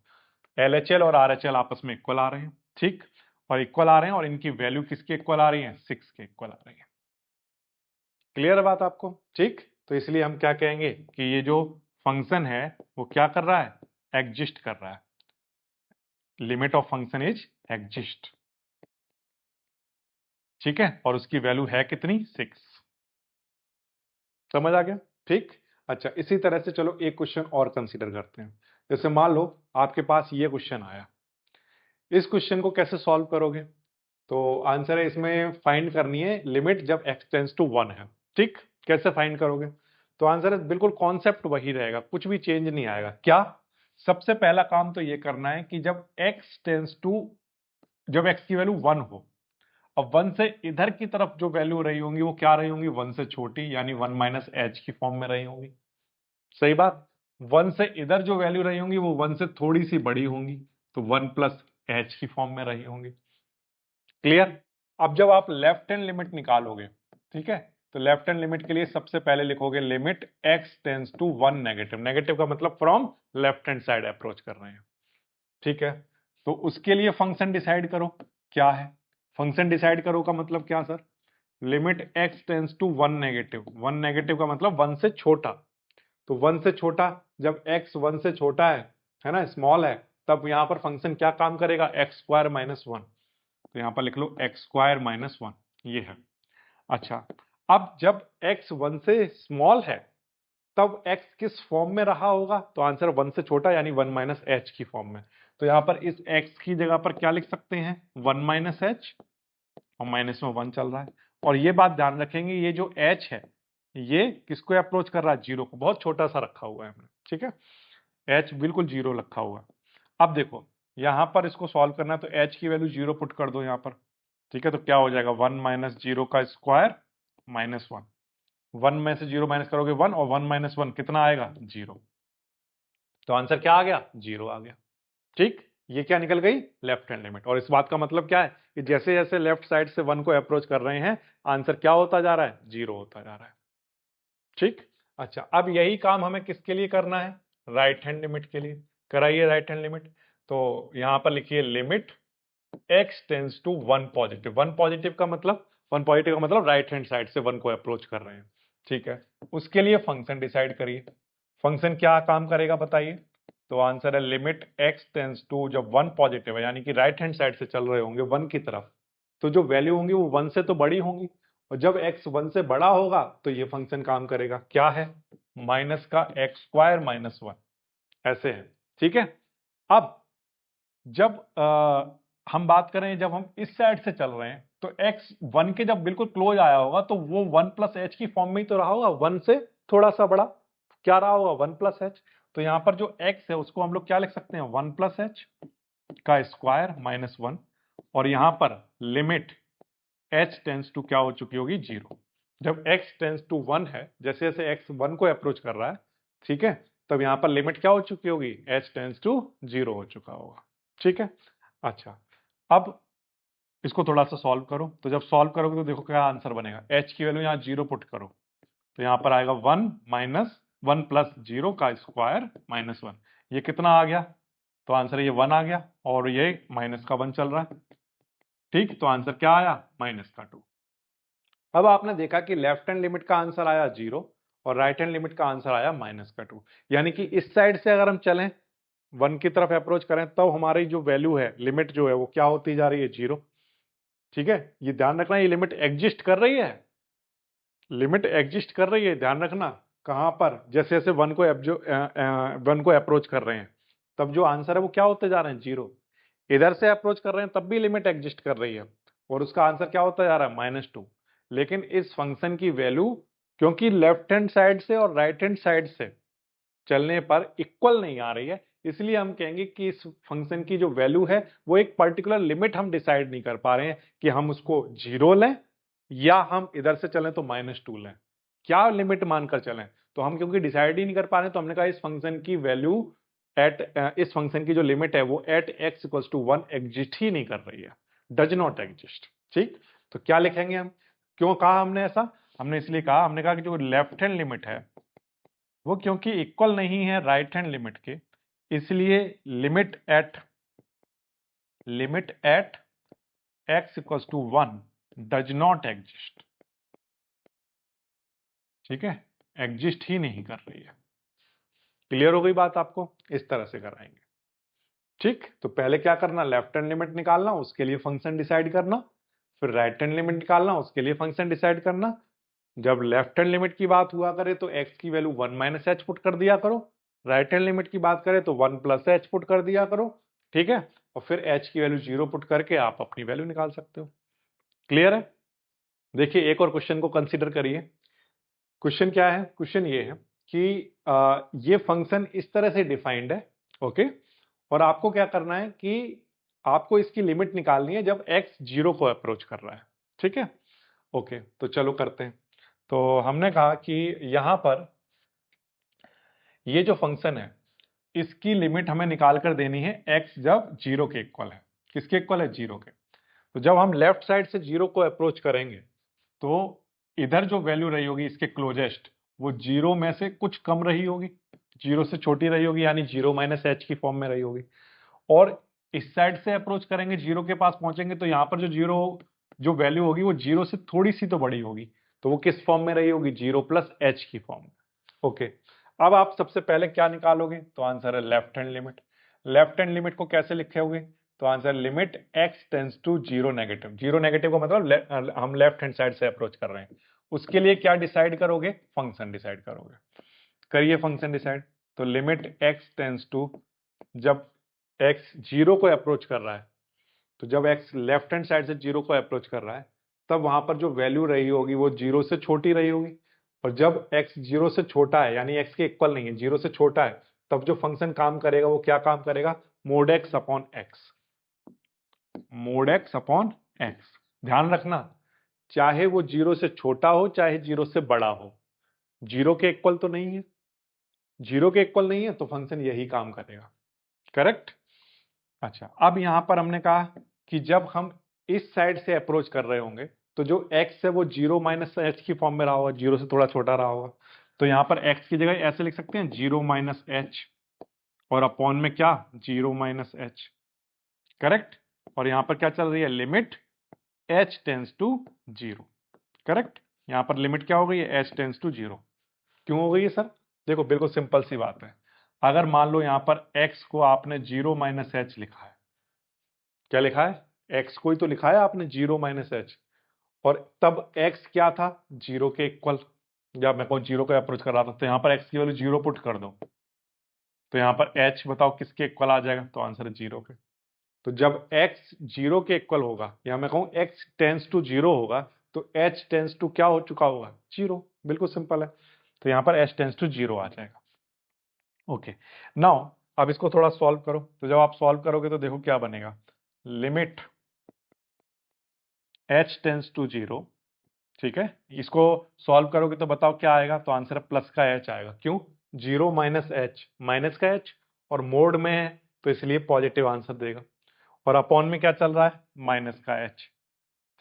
LHL और RHL आपस में इक्वल आ रहे हैं। ठीक, और इक्वल आ रहे हैं और इनकी वैल्यू किसके इक्वल आ रही है, 6 के इक्वल आ रही है। क्लियर है बात आपको। ठीक, तो इसलिए हम क्या कहेंगे कि ये जो फंक्शन है वो क्या कर रहा है, एग्जिस्ट कर रहा है। Limit of function is exist, ठीक है, और उसकी वैल्यू है कितनी 6। समझ आ गया? ठीक। अच्छा, इसी तरह से चलो एक क्वेश्चन और कंसीडर करते हैं। जैसे मान लो आपके पास ये क्वेश्चन आया, इस क्वेश्चन को कैसे सॉल्व करोगे? तो आंसर है इसमें फाइंड करनी है लिमिट जब x टेंस टू 1 है। ठीक, कैसे फाइंड करोगे? तो आंसर है बिल्कुल कॉन्सेप्ट वही रहेगा, कुछ भी चेंज नहीं आएगा। क्या? सबसे पहला काम तो ये करना है कि जब जब x की वैल्यू 1 हो, अब 1 से इधर की तरफ जो वैल्यू रही होंगी वो क्या रही होंगी? 1 से छोटी, यानी 1 माइनस एच की फॉर्म में रही होंगी। सही बात। 1 से इधर जो वैल्यू रही होंगी वो 1 से थोड़ी सी बड़ी होंगी, तो 1 प्लस एच की फॉर्म में रही होंगी। क्लियर? अब जब आप लेफ्ट हैंड लिमिट निकालोगे, ठीक है, तो लेफ्ट हैंड लिमिट के लिए सबसे पहले लिखोगे limit x tends to 1 negative. Negative का मतलब from left hand side approach कर रहे हैं, ठीक है। तो उसके लिए फंक्शन डिसाइड करो क्या है। फंक्शन डिसाइड करो का मतलब क्या sir? Limit x tends to 1 negative. 1 negative का मतलब 1 से छोटा। तो 1 से छोटा, जब x 1 से छोटा है ना, स्मॉल है, तब यहां पर फंक्शन क्या काम करेगा? X square minus 1। तो यहां पर लिख लो एक्स स्क्वायर माइनस 1, ये है। अच्छा, अब जब x 1 से स्मॉल है तब x किस फॉर्म में रहा होगा? तो आंसर 1 से छोटा यानी 1 माइनस एच की फॉर्म में। तो यहां पर इस x की जगह पर क्या लिख सकते हैं? 1 माइनस एच, और माइनस में 1 चल रहा है। और ये बात ध्यान रखेंगे, ये जो h है ये किसको अप्रोच कर रहा है? जीरो को। बहुत छोटा सा रखा हुआ है हमने, ठीक है, h बिल्कुल जीरो रखा हुआ है। अब देखो यहां पर इसको सॉल्व करना है, तो h की वैल्यू जीरो पुट कर दो यहां पर, ठीक है। तो क्या हो जाएगा? 1 माइनस जीरो का स्क्वायर माइनस 1। 1 में से जीरो माइनस करोगे 1, और 1 माइनस 1 कितना आएगा? जीरो। तो आंसर क्या आ गया? जीरो आ गया। ठीक, ये क्या निकल गई? Left hand limit. और इस बात का मतलब क्या है कि जैसे जैसे लेफ्ट साइड से 1 को अप्रोच कर रहे हैं, आंसर क्या होता जा रहा है? जीरो होता जा रहा है। ठीक। अच्छा, अब यही काम हमें किसके लिए करना है? राइट हैंड लिमिट के लिए। कराइए राइट हैंड लिमिट। तो यहां पर लिखिए limit x tends to 1 positive. 1 positive का मतलब, 1 पॉजिटिव का मतलब राइट हैंड साइड से 1 को अप्रोच कर रहे हैं, ठीक है। उसके लिए फंक्शन डिसाइड करिए। फंक्शन क्या काम करेगा बताइए? तो आंसर है लिमिट x टेंस टू, जब 1 पॉजिटिव है यानी कि राइट हैंड साइड से चल रहे होंगे 1 की तरफ, तो जो वैल्यू होंगी वो 1 से तो बड़ी होंगी, और जब x 1 से बड़ा होगा तो ये फंक्शन काम करेगा। क्या है? माइनस का एक्स स्क्वायर माइनस 1, ऐसे है, ठीक है। अब जब हम बात करें, जब हम इस साइड से चल रहे हैं तो x 1 के जब बिल्कुल क्लोज आया होगा तो वो 1 प्लस एच की फॉर्म में ही तो रहा होगा, 1 से थोड़ा सा बड़ा। क्या रहा होगा? 1 प्लस एच। तो यहां पर जो x है उसको हम लोग क्या लिख सकते हैं? 1 प्लस एच का स्क्वायर माइनस 1। और यहां पर लिमिट h टेंस टू क्या हो चुकी होगी? जीरो। जब x टेंस टू 1 है, जैसे जैसे x 1 को अप्रोच कर रहा है, ठीक है, तब यहां पर लिमिट क्या हो चुकी होगी? h टेंस टू जीरो हो चुका होगा, ठीक है। अच्छा, अब इसको थोड़ा सा सॉल्व करो। तो जब सॉल्व करोगे तो देखो क्या आंसर बनेगा। h की वैल्यू यहाँ जीरो पुट करो, तो यहाँ पर आएगा 1 माइनस 1 प्लस जीरो का स्क्वायर माइनस 1। ये कितना आ गया? तो आंसर ये 1 आ गया, और ये माइनस का 1 चल रहा है, ठीक। तो आंसर क्या आया? माइनस का 2। अब आपने देखा कि लेफ्ट हैंड लिमिट का आंसर आया जीरो, और राइट हैंड लिमिट का आंसर आया माइनस का 2। यानी कि इस साइड से अगर हम चलें, 1 की तरफ अप्रोच करें, तो हमारी जो वैल्यू है, लिमिट जो है वो क्या होती जा रही है? जीरो, ठीक है। ये ध्यान रखना, ये लिमिट एग्जिस्ट कर रही है, लिमिट एग्जिस्ट कर रही है, ध्यान रखना। कहां पर? जैसे जैसे 1 को 1 को अप्रोच कर रहे हैं, तब जो आंसर है वो क्या होते जा रहे हैं? जीरो। इधर से अप्रोच कर रहे हैं तब भी लिमिट एग्जिस्ट कर रही है, और उसका आंसर क्या होता जा रहा है? माइनस 2। लेकिन इस फंक्शन की वैल्यू, क्योंकि लेफ्ट हैंड साइड से और राइट हैंड साइड से चलने पर इक्वल नहीं आ रही है, इसलिए हम कहेंगे कि इस फंक्शन की जो वैल्यू है वो एक पर्टिकुलर लिमिट हम डिसाइड नहीं कर पा रहे हैं कि हम उसको जीरो लें या हम इधर से चलें तो माइनस 2 लें। क्या लिमिट मानकर चलें? तो हम क्योंकि डिसाइड ही नहीं कर पा रहे, तो हमने कहा इस फंक्शन की वैल्यू इस फंक्शन की जो लिमिट है वो at x equals to 1 exist ही नहीं कर रही है, डज नॉट एग्जिस्ट, ठीक। तो क्या लिखेंगे हम? क्यों कहा हमने ऐसा? हमने इसलिए कहा, हमने कहा कि जो लेफ्ट हैंड लिमिट है वो क्योंकि इक्वल नहीं है राइट हैंड लिमिट के, इसलिए limit at x equals to 1 does not exist, ठीक है, एग्जिस्ट ही नहीं कर रही है। क्लियर हो गई बात आपको? इस तरह से कराएंगे। ठीक, तो पहले क्या करना, लेफ्ट हैंड लिमिट निकालना, उसके लिए फंक्शन डिसाइड करना, फिर राइट हैंड लिमिट निकालना, उसके लिए फंक्शन डिसाइड करना। जब लेफ्ट हैंड लिमिट की बात हुआ करे तो x की वैल्यू 1 माइनस एच पुट कर दिया करो, राइट हैंड लिमिट की बात करें तो 1 प्लस एच पुट कर दिया करो, ठीक है, और फिर h की वैल्यू 0 पुट करके आप अपनी वैल्यू निकाल सकते हो। क्लियर है? देखिए एक और क्वेश्चन को कंसीडर करिए। क्वेश्चन क्या है? क्वेश्चन ये है कि ये फंक्शन इस तरह से डिफाइंड है, ओके, और आपको क्या करना है कि आपको इसकी लिमिट निकालनी है जब x 0 को अप्रोच कर रहा है, ठीक है, ओके, तो चलो करते हैं। तो हमने कहा कि यहां पर ये जो फंक्शन है इसकी लिमिट हमें निकाल कर देनी है x जब 0 के इक्वल है। किसके इक्वल है? 0 के। तो जब हम लेफ्ट साइड से 0 को अप्रोच करेंगे तो इधर जो वैल्यू रही होगी इसके क्लोजेस्ट, वो 0 में से कुछ कम रही होगी, 0 से छोटी रही होगी, यानी 0 माइनस एच की फॉर्म में रही होगी। और इस साइड से अप्रोच करेंगे, 0 के पास पहुंचेंगे तो यहाँ पर जो 0 जो वैल्यू होगी वो 0 से थोड़ी सी तो बड़ी होगी, तो वो किस फॉर्म में रही होगी? 0 प्लस एच की फॉर्म में। ओके, अब आप सबसे पहले क्या निकालोगे? तो आंसर है left hand limit. Left hand limit को कैसे लिखोगे? तो answer limit x tends to 0 negative. 0 negative का मतलब हम लेफ्ट हैंड साइड से अप्रोच कर रहे हैं, उसके लिए क्या डिसाइड करोगे? फंक्शन डिसाइड करोगे। करिए फंक्शन डिसाइड। तो लिमिट x टेंस टू, जब x 0 को अप्रोच कर रहा है, तो जब x लेफ्ट हैंड साइड से 0 को अप्रोच कर रहा है तब वहां पर जो वैल्यू रही होगी वो 0 से छोटी रही होगी, और जब x 0 से छोटा है यानी x के इक्वल नहीं है, 0 से छोटा है, तब जो फंक्शन काम करेगा वो क्या काम करेगा? Mod x upon x। Mode x upon x। ध्यान रखना, चाहे वो 0 से छोटा हो चाहे 0 से बड़ा हो, 0 के इक्वल तो नहीं है, 0 के इक्वल नहीं है तो फंक्शन यही काम करेगा। करेक्ट? अच्छा, अब यहां पर हमने कहा कि जब हम इस साइड से अप्रोच कर रहे होंगे तो जो x है वो 0 माइनस एच की फॉर्म में रहा होगा, 0 से थोड़ा छोटा रहा होगा, तो यहां पर x की जगह ऐसे लिख सकते हैं 0 माइनस एच, और अपॉन में क्या? 0 माइनस एच। करेक्ट? और यहां पर क्या चल रही है? Limit h tends to 0। Correct? यहां पर लिमिट क्या हो गई है? h tends to 0। क्यों हो गई है सर? देखो बिल्कुल सिंपल सी बात है। अगर मान लो यहां पर x को आपने 0 माइनस एच लिखा है, क्या लिखा है? x को ही तो लिखा है आपने 0 माइनस एच, और तब x क्या था? 0 के इक्वल। जब मैं कहूँ 0 को अप्रोच कर रहा था तो यहाँ पर x की वैल्यू 0 पुट कर दो, तो यहाँ पर h बताओ किसके इक्वल आ जाएगा? तो आंसर है 0 के। तो जब x 0 के इक्वल होगा, या मैं कहूँ x टेंस टू 0 होगा, तो h टेंस टू क्या हो चुका होगा? 0। बिल्कुल सिंपल है, तो यहाँ पर h टेंस टू 0 आ जाएगा। ओके, नाउ अब इसको थोड़ा सॉल्व करो। तो जब आप सॉल्व करोगे तो देखो क्या बनेगा। लिमिट h टेंस टू 0, ठीक है, इसको सॉल्व करोगे तो बताओ क्या आएगा? तो आंसर प्लस का h आएगा। क्यों? 0 माइनस एच, माइनस का h, और मोड में है तो इसलिए पॉजिटिव आंसर देगा, और अपॉन में क्या चल रहा है? माइनस का h।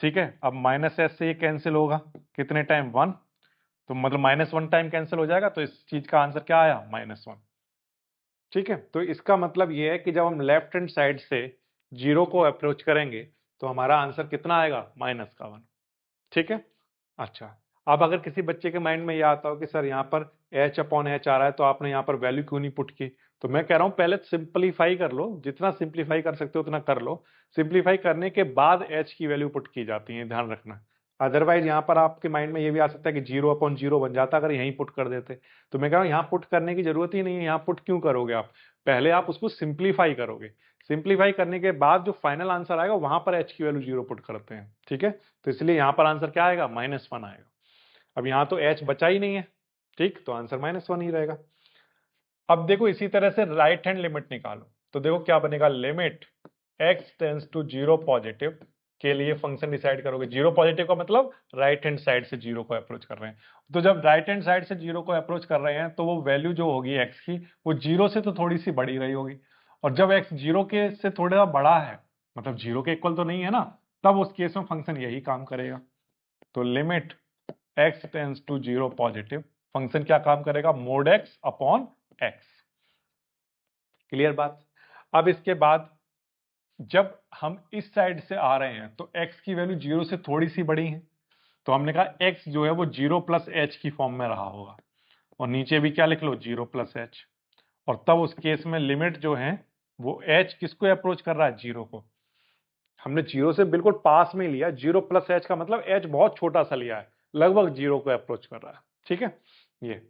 ठीक है, अब माइनस एच से ये कैंसिल होगा, कितने टाइम? 1, तो मतलब -1 टाइम कैंसिल हो जाएगा, तो इस चीज का आंसर क्या आया? -1। ठीक है, तो इसका मतलब ये है कि जब हम लेफ्ट हैंड साइड से 0 को अप्रोच करेंगे तो हमारा आंसर कितना आएगा? -1। ठीक है, अच्छा, अब अगर किसी बच्चे के माइंड में ये आता हो कि सर यहाँ पर h अपॉन एच आ रहा है तो आपने यहाँ पर वैल्यू क्यों नहीं पुट की, तो मैं कह रहा हूँ पहले सिंपलीफाई कर लो, जितना सिंपलीफाई कर सकते हो उतना कर लो। सिंपलीफाई करने के बाद h की वैल्यू पुट की जाती है, ध्यान रखना। अदरवाइज यहाँ पर आपके माइंड में ये भी आ सकता है कि 0 अपॉन 0 बन जाता अगर यहीं पुट कर देते, तो मैं कह रहा हूँ यहाँ पुट करने की जरूरत ही नहीं है। यहाँ पुट क्यों करोगे आप? पहले आप उसको सिंप्लीफाई करोगे, सिंप्लीफाई करने के बाद जो फाइनल आंसर आएगा वहां पर h की वैल्यू 0 पुट करते हैं। ठीक है, तो इसलिए यहाँ पर आंसर क्या आएगा? -1 आएगा। अब यहाँ तो h बचा ही नहीं है, ठीक, तो आंसर -1 ही रहेगा। अब देखो इसी तरह से राइट हैंड लिमिट निकालो, तो देखो क्या बनेगा। Limit x tends to 0 positive के लिए फंक्शन डिसाइड करोगे। 0 पॉजिटिव का मतलब राइट हैंड साइड से 0 को अप्रोच कर रहे हैं, तो जब राइट हैंड साइड से 0 को अप्रोच कर रहे हैं तो वो वैल्यू जो होगी x की वो 0 से तो थोड़ी सी बड़ी रही होगी, और जब x 0 के से थोड़ा बड़ा है, मतलब 0 के इक्वल तो नहीं है ना, तब उस केस में फंक्शन यही काम करेगा। तो limit x tends to 0 positive, function क्या काम करेगा? Mod x upon x। Clear बात? अब इसके बाद जब हम इस साइड से आ रहे हैं तो x की वैल्यू 0 से थोड़ी सी बड़ी है, तो हमने कहा x जो है वो 0 प्लस एच की फॉर्म में रहा होगा, और नीचे भी क्या लिख लो? 0 प्लस एच। और तब उस केस में लिमिट जो है वो एच किसको अप्रोच कर रहा है? जीरो को। हमने जीरो से बिल्कुल पास में लिया, जीरो प्लस एच का मतलब एच बहुत छोटा सा लिया है, लगभग जीरो को अप्रोच कर रहा है। ठीक है ये।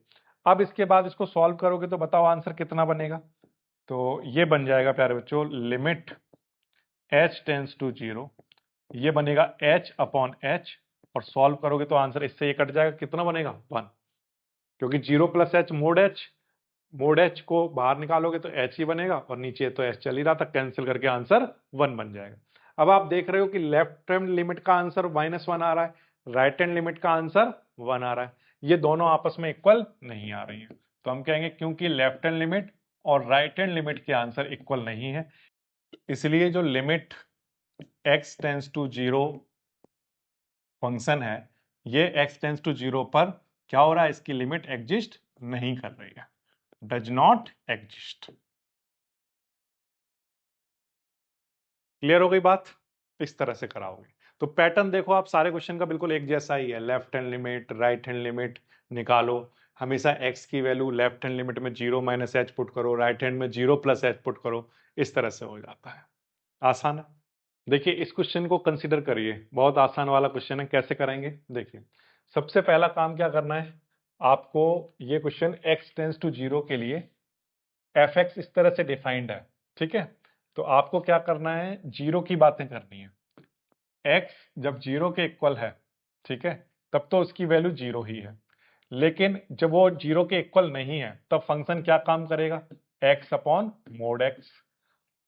अब इसके बाद इसको सॉल्व करोगे तो बताओ आंसर कितना बनेगा? तो ये बन जाएगा प्यारे बच्चों, limit h tends to zero, ये बनेगा एच अपॉन एच, और सॉल्व करोगे तो आंसर इससे ये कट जाएगा, कितना बनेगा? 1, क्योंकि zero plus H mode H को बाहर निकालोगे तो एच ही बनेगा, और नीचे तो एच चल ही रहा था, कैंसिल करके आंसर 1 बन जाएगा। अब आप देख रहे हो कि लेफ्ट हैंड लिमिट का आंसर -1 आ रहा है, राइट हैंड लिमिट का आंसर 1 आ रहा है, ये दोनों आपस में इक्वल नहीं आ रही है। तो हम कहेंगे क्योंकि लेफ्ट हैंड लिमिट और राइट हैंड लिमिट के आंसर इक्वल नहीं है, इसलिए जो limit x tends to zero function है, ये x टेंस टू जीरो पर क्या हो रहा है? इसकी लिमिट एग्जिस्ट नहीं कर रही है, डज नॉट एग्जिस्ट। क्लियर हो गई बात? इस तरह से कराओगे तो पैटर्न देखो आप, सारे क्वेश्चन का बिल्कुल एक जैसा ही है। Left hand limit, right hand limit निकालो, हमेशा x की वैल्यू लेफ्ट हैंड लिमिट में 0 माइनस एच पुट करो, राइट हैंड में 0 प्लस एच पुट करो, इस तरह से हो जाता है। आसान है। देखिए इस क्वेश्चन को कंसीडर करिए, बहुत आसान वाला क्वेश्चन है। कैसे करेंगे? देखिए सबसे पहला काम क्या करना है आपको, ये question x tends to zero के लिए एफ एक्स इस तरह से डिफाइंड है। ठीक है, तो आपको क्या करना है, जीरो की बातें करनी है। x जब जीरो के इक्वल है, ठीक है, तब तो उसकी वैल्यू जीरो ही है, लेकिन जब वो जीरो के इक्वल नहीं है तब फंक्शन क्या काम करेगा? x upon mod x।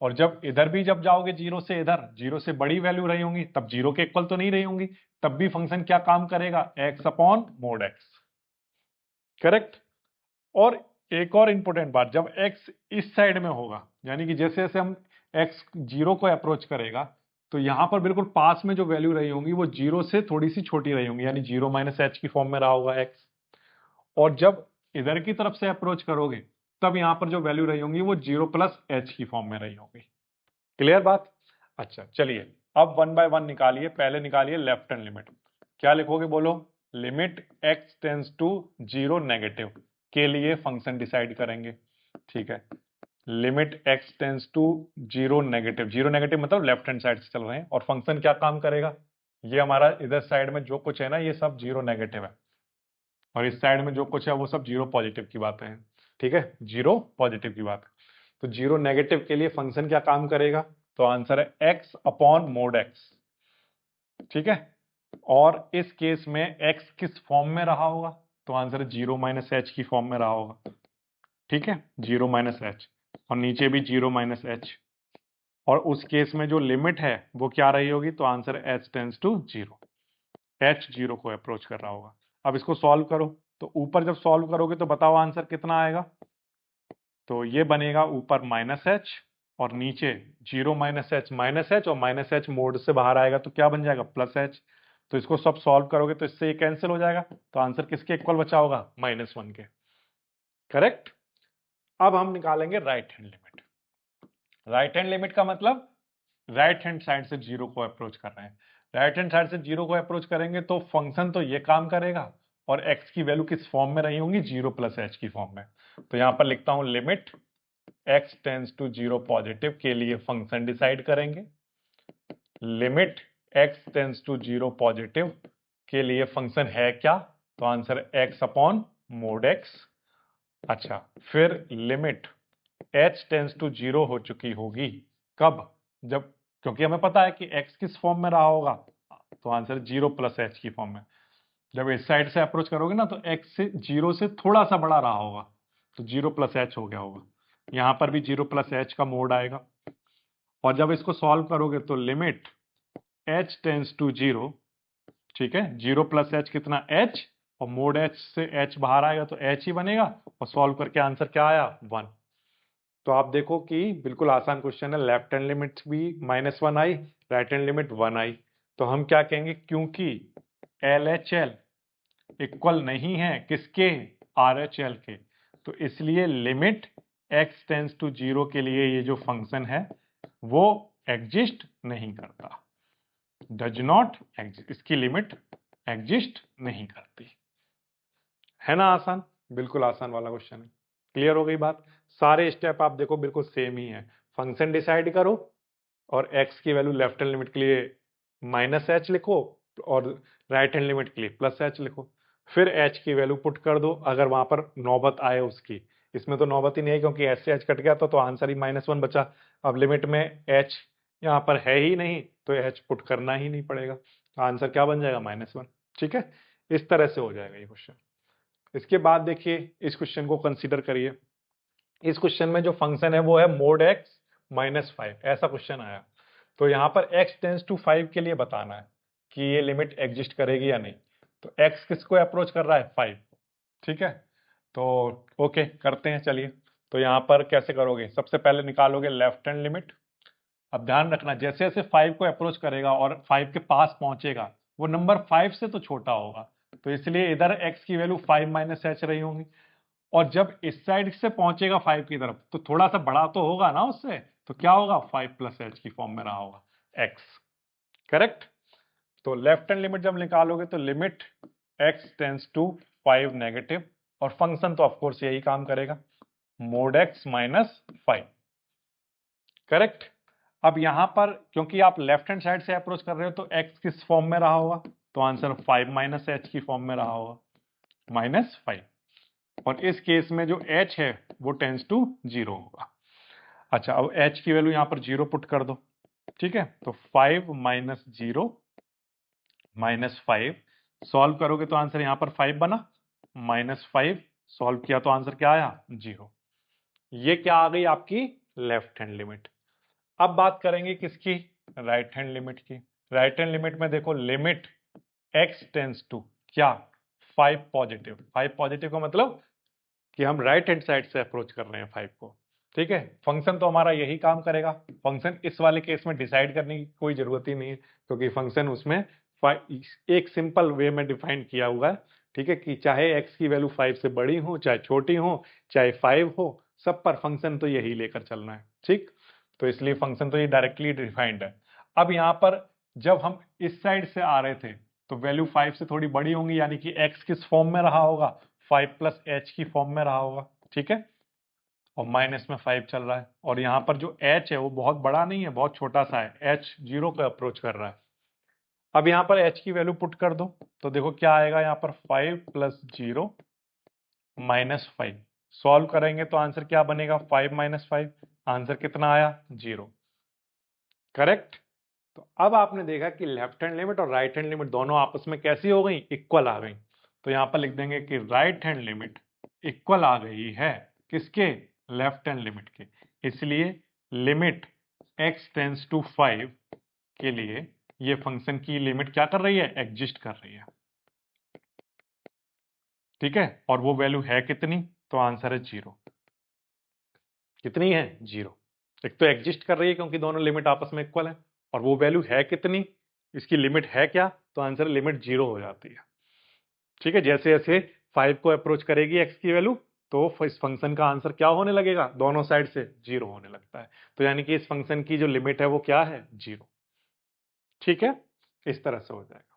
और जब इधर भी जब जाओगे जीरो से इधर, जीरो से बड़ी वैल्यू रही होंगी, तब जीरो के इक्वल तो नहीं रही होंगी, तब भी फंक्शन क्या काम करेगा? x upon mod x। Correct. और एक और इंपॉर्टेंट बात, जब x इस साइड में होगा, यानी कि जैसे जैसे हम x जीरो को अप्रोच करेगा, तो यहां पर बिल्कुल पास में जो वैल्यू रही होंगी वो जीरो से थोड़ी सी छोटी रही होंगी, यानी जीरो माइनस एच की फॉर्म में रहा होगा x। और जब इधर की तरफ से अप्रोच करोगे तब यहां पर जो वैल्यू रही होंगी वो जीरो प्लस एच की फॉर्म में रही होंगी। क्लियर बात? अच्छा चलिए, अब 1 बाय 1 निकालिए। पहले निकालिए लेफ्ट हैंड लिमिट। क्या लिखोगे बोलो? Limit x tends to zero negative के लिए फंक्शन डिसाइड करेंगे। ठीक है, limit x tends to zero negative, zero negative मतलब लेफ्ट हैंड साइड से चल रहे हैं, और फंक्शन क्या काम करेगा? ये हमारा इधर साइड में जो कुछ है ना, ये सब जीरो नेगेटिव है, और इस साइड में जो कुछ है वो सब जीरो पॉजिटिव की बातें हैं। ठीक है, जीरो पॉजिटिव की बात है। तो जीरो नेगेटिव के लिए फंक्शन क्या काम करेगा? तो आंसर है x अपॉन मोड x। ठीक है, और इस केस में x किस फॉर्म में रहा होगा? तो आंसर है जीरो माइनस एच की फॉर्म में रहा होगा। ठीक है, जीरो माइनस एच, और नीचे भी जीरो माइनस एच, और उस केस में जो लिमिट है वो क्या रही होगी? तो आंसर है h tends to zero, h zero को अप्रोच कर रहा होगा। अब इसको सॉल्व करो, तो ऊपर जब सॉल्व करोगे तो बताओ आंसर कितना आएगा? तो ये बनेगा ऊपर माइनस एच, और नीचे जीरो माइनस एच और माइनस एच मोड से बाहर आएगा तो क्या बन जाएगा? Plus H. तो इसको सब सॉल्व करोगे तो इससे ये कैंसिल हो जाएगा, तो आंसर किसके इक्वल बचा होगा? -1 के। करेक्ट। अब हम निकालेंगे right hand limit. Right hand limit का मतलब राइट हैंड साइड से जीरो को अप्रोच कर रहे हैं। राइट हैंड साइड से जीरो को अप्रोच करेंगे तो फंक्शन तो ये काम करेगा, और x की वैल्यू किस फॉर्म में रही होंगी? जीरो प्लस एच की फॉर्म में। तो यहां पर लिखता हूं limit x tends to zero positive के लिए फंक्शन डिसाइड करेंगे। Limit x tends to zero positive के लिए फंक्शन है क्या? तो answer x upon mod x। अच्छा, फिर limit h tends to zero हो चुकी होगी कब? जब, क्योंकि हमें पता है कि x किस फॉर्म में रहा होगा, तो आंसर जीरो प्लस एच की फॉर्म में। जब इस साइड से अप्रोच करोगे ना तो x से जीरो से थोड़ा सा बड़ा रहा होगा, तो जीरो प्लस एच हो गया होगा। यहां पर भी जीरो प्लस एच का मोड आएगा, और जब इसको सॉल्व करोगे तो limit h tends to zero, ठीक है, जीरो प्लस एच कितना? h, और मोड h से h बाहर आएगा तो h ही बनेगा, और सॉल्व करके आंसर क्या आया? 1। तो आप देखो कि बिल्कुल आसान क्वेश्चन है। लेफ्ट हैंड लिमिट भी -1 आई, राइट हैंड लिमिट 1 आई। तो हम क्या कहेंगे, क्योंकि LHL इक्वल नहीं है किसके? RHL के, तो इसलिए limit x tends to zero के लिए ये जो फंक्शन है वो एग्जिस्ट नहीं करता, डज नॉट एग्जिस्ट, इसकी लिमिट एग्जिस्ट नहीं करती। है ना आसान? बिल्कुल आसान वाला क्वेश्चन है। क्लियर हो गई बात? सारे स्टेप आप देखो बिल्कुल सेम ही है। फंक्शन डिसाइड करो और x की वैल्यू लेफ्ट हैंड लिमिट के लिए -h लिखो और राइट हैंड लिमिट के लिए +h लिखो। फिर h की वैल्यू पुट कर दो अगर वहां पर नौबत आए उसकी। इसमें तो नौबत ही नहीं है क्योंकि h से h कट गया तो आंसर ही -1 बचा। अब लिमिट में h यहाँ पर है ही नहीं तो h पुट करना ही नहीं पड़ेगा, आंसर क्या बन जाएगा -1। ठीक है, इस तरह से हो जाएगा ये क्वेश्चन। इसके बाद देखिए इस क्वेश्चन को कंसीडर करिए। इस क्वेश्चन में जो फंक्शन है वो है mod x -5, ऐसा क्वेश्चन आया। तो यहाँ पर x टेंस टू 5 के लिए बताना है कि ये लिमिट एग्जिस्ट करेगी या नहीं। तो x किसको अप्रोच कर रहा है, 5। ठीक है, तो ओके करते हैं चलिए। तो यहाँ पर कैसे करोगे, सबसे पहले निकालोगे लेफ्ट हैंड लिमिट। अब ध्यान रखना जैसे जैसे 5 को अप्रोच करेगा और 5 के पास पहुंचेगा वो नंबर 5 से तो छोटा होगा, तो इसलिए इधर x की वैल्यू 5 - h रही होंगी। और जब इस साइड से पहुंचेगा 5 की तरफ तो थोड़ा सा बड़ा तो होगा ना उससे, तो क्या होगा 5 + h की फॉर्म में रहा होगा x। करेक्ट। तो लेफ्ट हैंड लिमिट जब निकालोगे तो limit x tends to 5 negative, और फंक्शन तो ऑफकोर्स यही काम करेगा, mod x -5। करेक्ट। अब यहां पर क्योंकि आप लेफ्ट हैंड साइड से अप्रोच कर रहे हो तो x किस फॉर्म में रहा होगा, तो आंसर 5 - h की फॉर्म में रहा होगा, -5। और इस केस में जो h है वो टेंस टू 0 होगा। अच्छा, अब h की वैल्यू यहां पर 0 पुट कर दो। ठीक है, तो 5 - 0 -5 सॉल्व करोगे तो आंसर यहां पर 5 बना, -5 सॉल्व किया तो आंसर क्या आया, 0। ये क्या आ गई आपकी लेफ्ट हैंड लिमिट। अब बात करेंगे किसकी, राइट हैंड लिमिट की। राइट हैंड लिमिट में देखो लिमिट x टेंस टू क्या, 5 पॉजिटिव। 5 पॉजिटिव का मतलब कि हम राइट हैंड साइड से अप्रोच कर रहे हैं 5 को। ठीक है, फंक्शन तो हमारा यही काम करेगा। फंक्शन इस वाले केस में डिसाइड करने की कोई जरूरत ही नहीं है क्योंकि फंक्शन उसमें एक सिंपल वे में डिफाइन किया हुआ है। ठीक है, कि चाहे x की वैल्यू 5 से बड़ी हो चाहे छोटी हो चाहे 5 हो, सब पर फंक्शन तो यही लेकर चलना है। ठीक, तो इसलिए फंक्शन तो ये डायरेक्टली डिफाइंड है। अब यहाँ पर जब हम इस साइड से आ रहे थे तो वैल्यू 5 से थोड़ी बड़ी होंगी, यानी कि x किस फॉर्म में रहा होगा, 5 + h की फॉर्म में रहा होगा। ठीक है, और माइनस में 5 चल रहा है, और यहाँ पर जो h है वो बहुत बड़ा नहीं है, बहुत छोटा सा है, h 0 को अप्रोच कर रहा है। अब यहाँ पर h की वैल्यू पुट कर दो तो देखो क्या आएगा, यहाँ पर 5 + 0 -5 सॉल्व करेंगे तो आंसर क्या बनेगा, 5 - 5, आंसर कितना आया, 0। करेक्ट। तो अब आपने देखा कि लेफ्ट हैंड लिमिट और राइट हैंड लिमिट दोनों आपस में कैसी हो गई, इक्वल आ गई। तो यहाँ पर लिख देंगे कि राइट हैंड लिमिट इक्वल आ गई है किसके, लेफ्ट हैंड लिमिट के। इसलिए लिमिट x टेंस टू 5 के लिए ये फंक्शन की लिमिट क्या कर रही है, एग्जिस्ट कर रही है। ठीक है, और वो वैल्यू है कितनी, तो आंसर है 0। कितनी है, 0। एक तो एग्जिस्ट कर रही है क्योंकि दोनों लिमिट आपस में इक्वल है, और वो वैल्यू है कितनी, इसकी लिमिट है क्या, तो आंसर लिमिट 0 हो जाती है। ठीक है, जैसे जैसे 5 को अप्रोच करेगी x की वैल्यू तो इस फंक्शन का आंसर क्या होने लगेगा, दोनों साइड से 0 होने लगता है। तो यानी कि इस फंक्शन की जो लिमिट है वो क्या है, 0। ठीक है, इस तरह से हो जाएगा।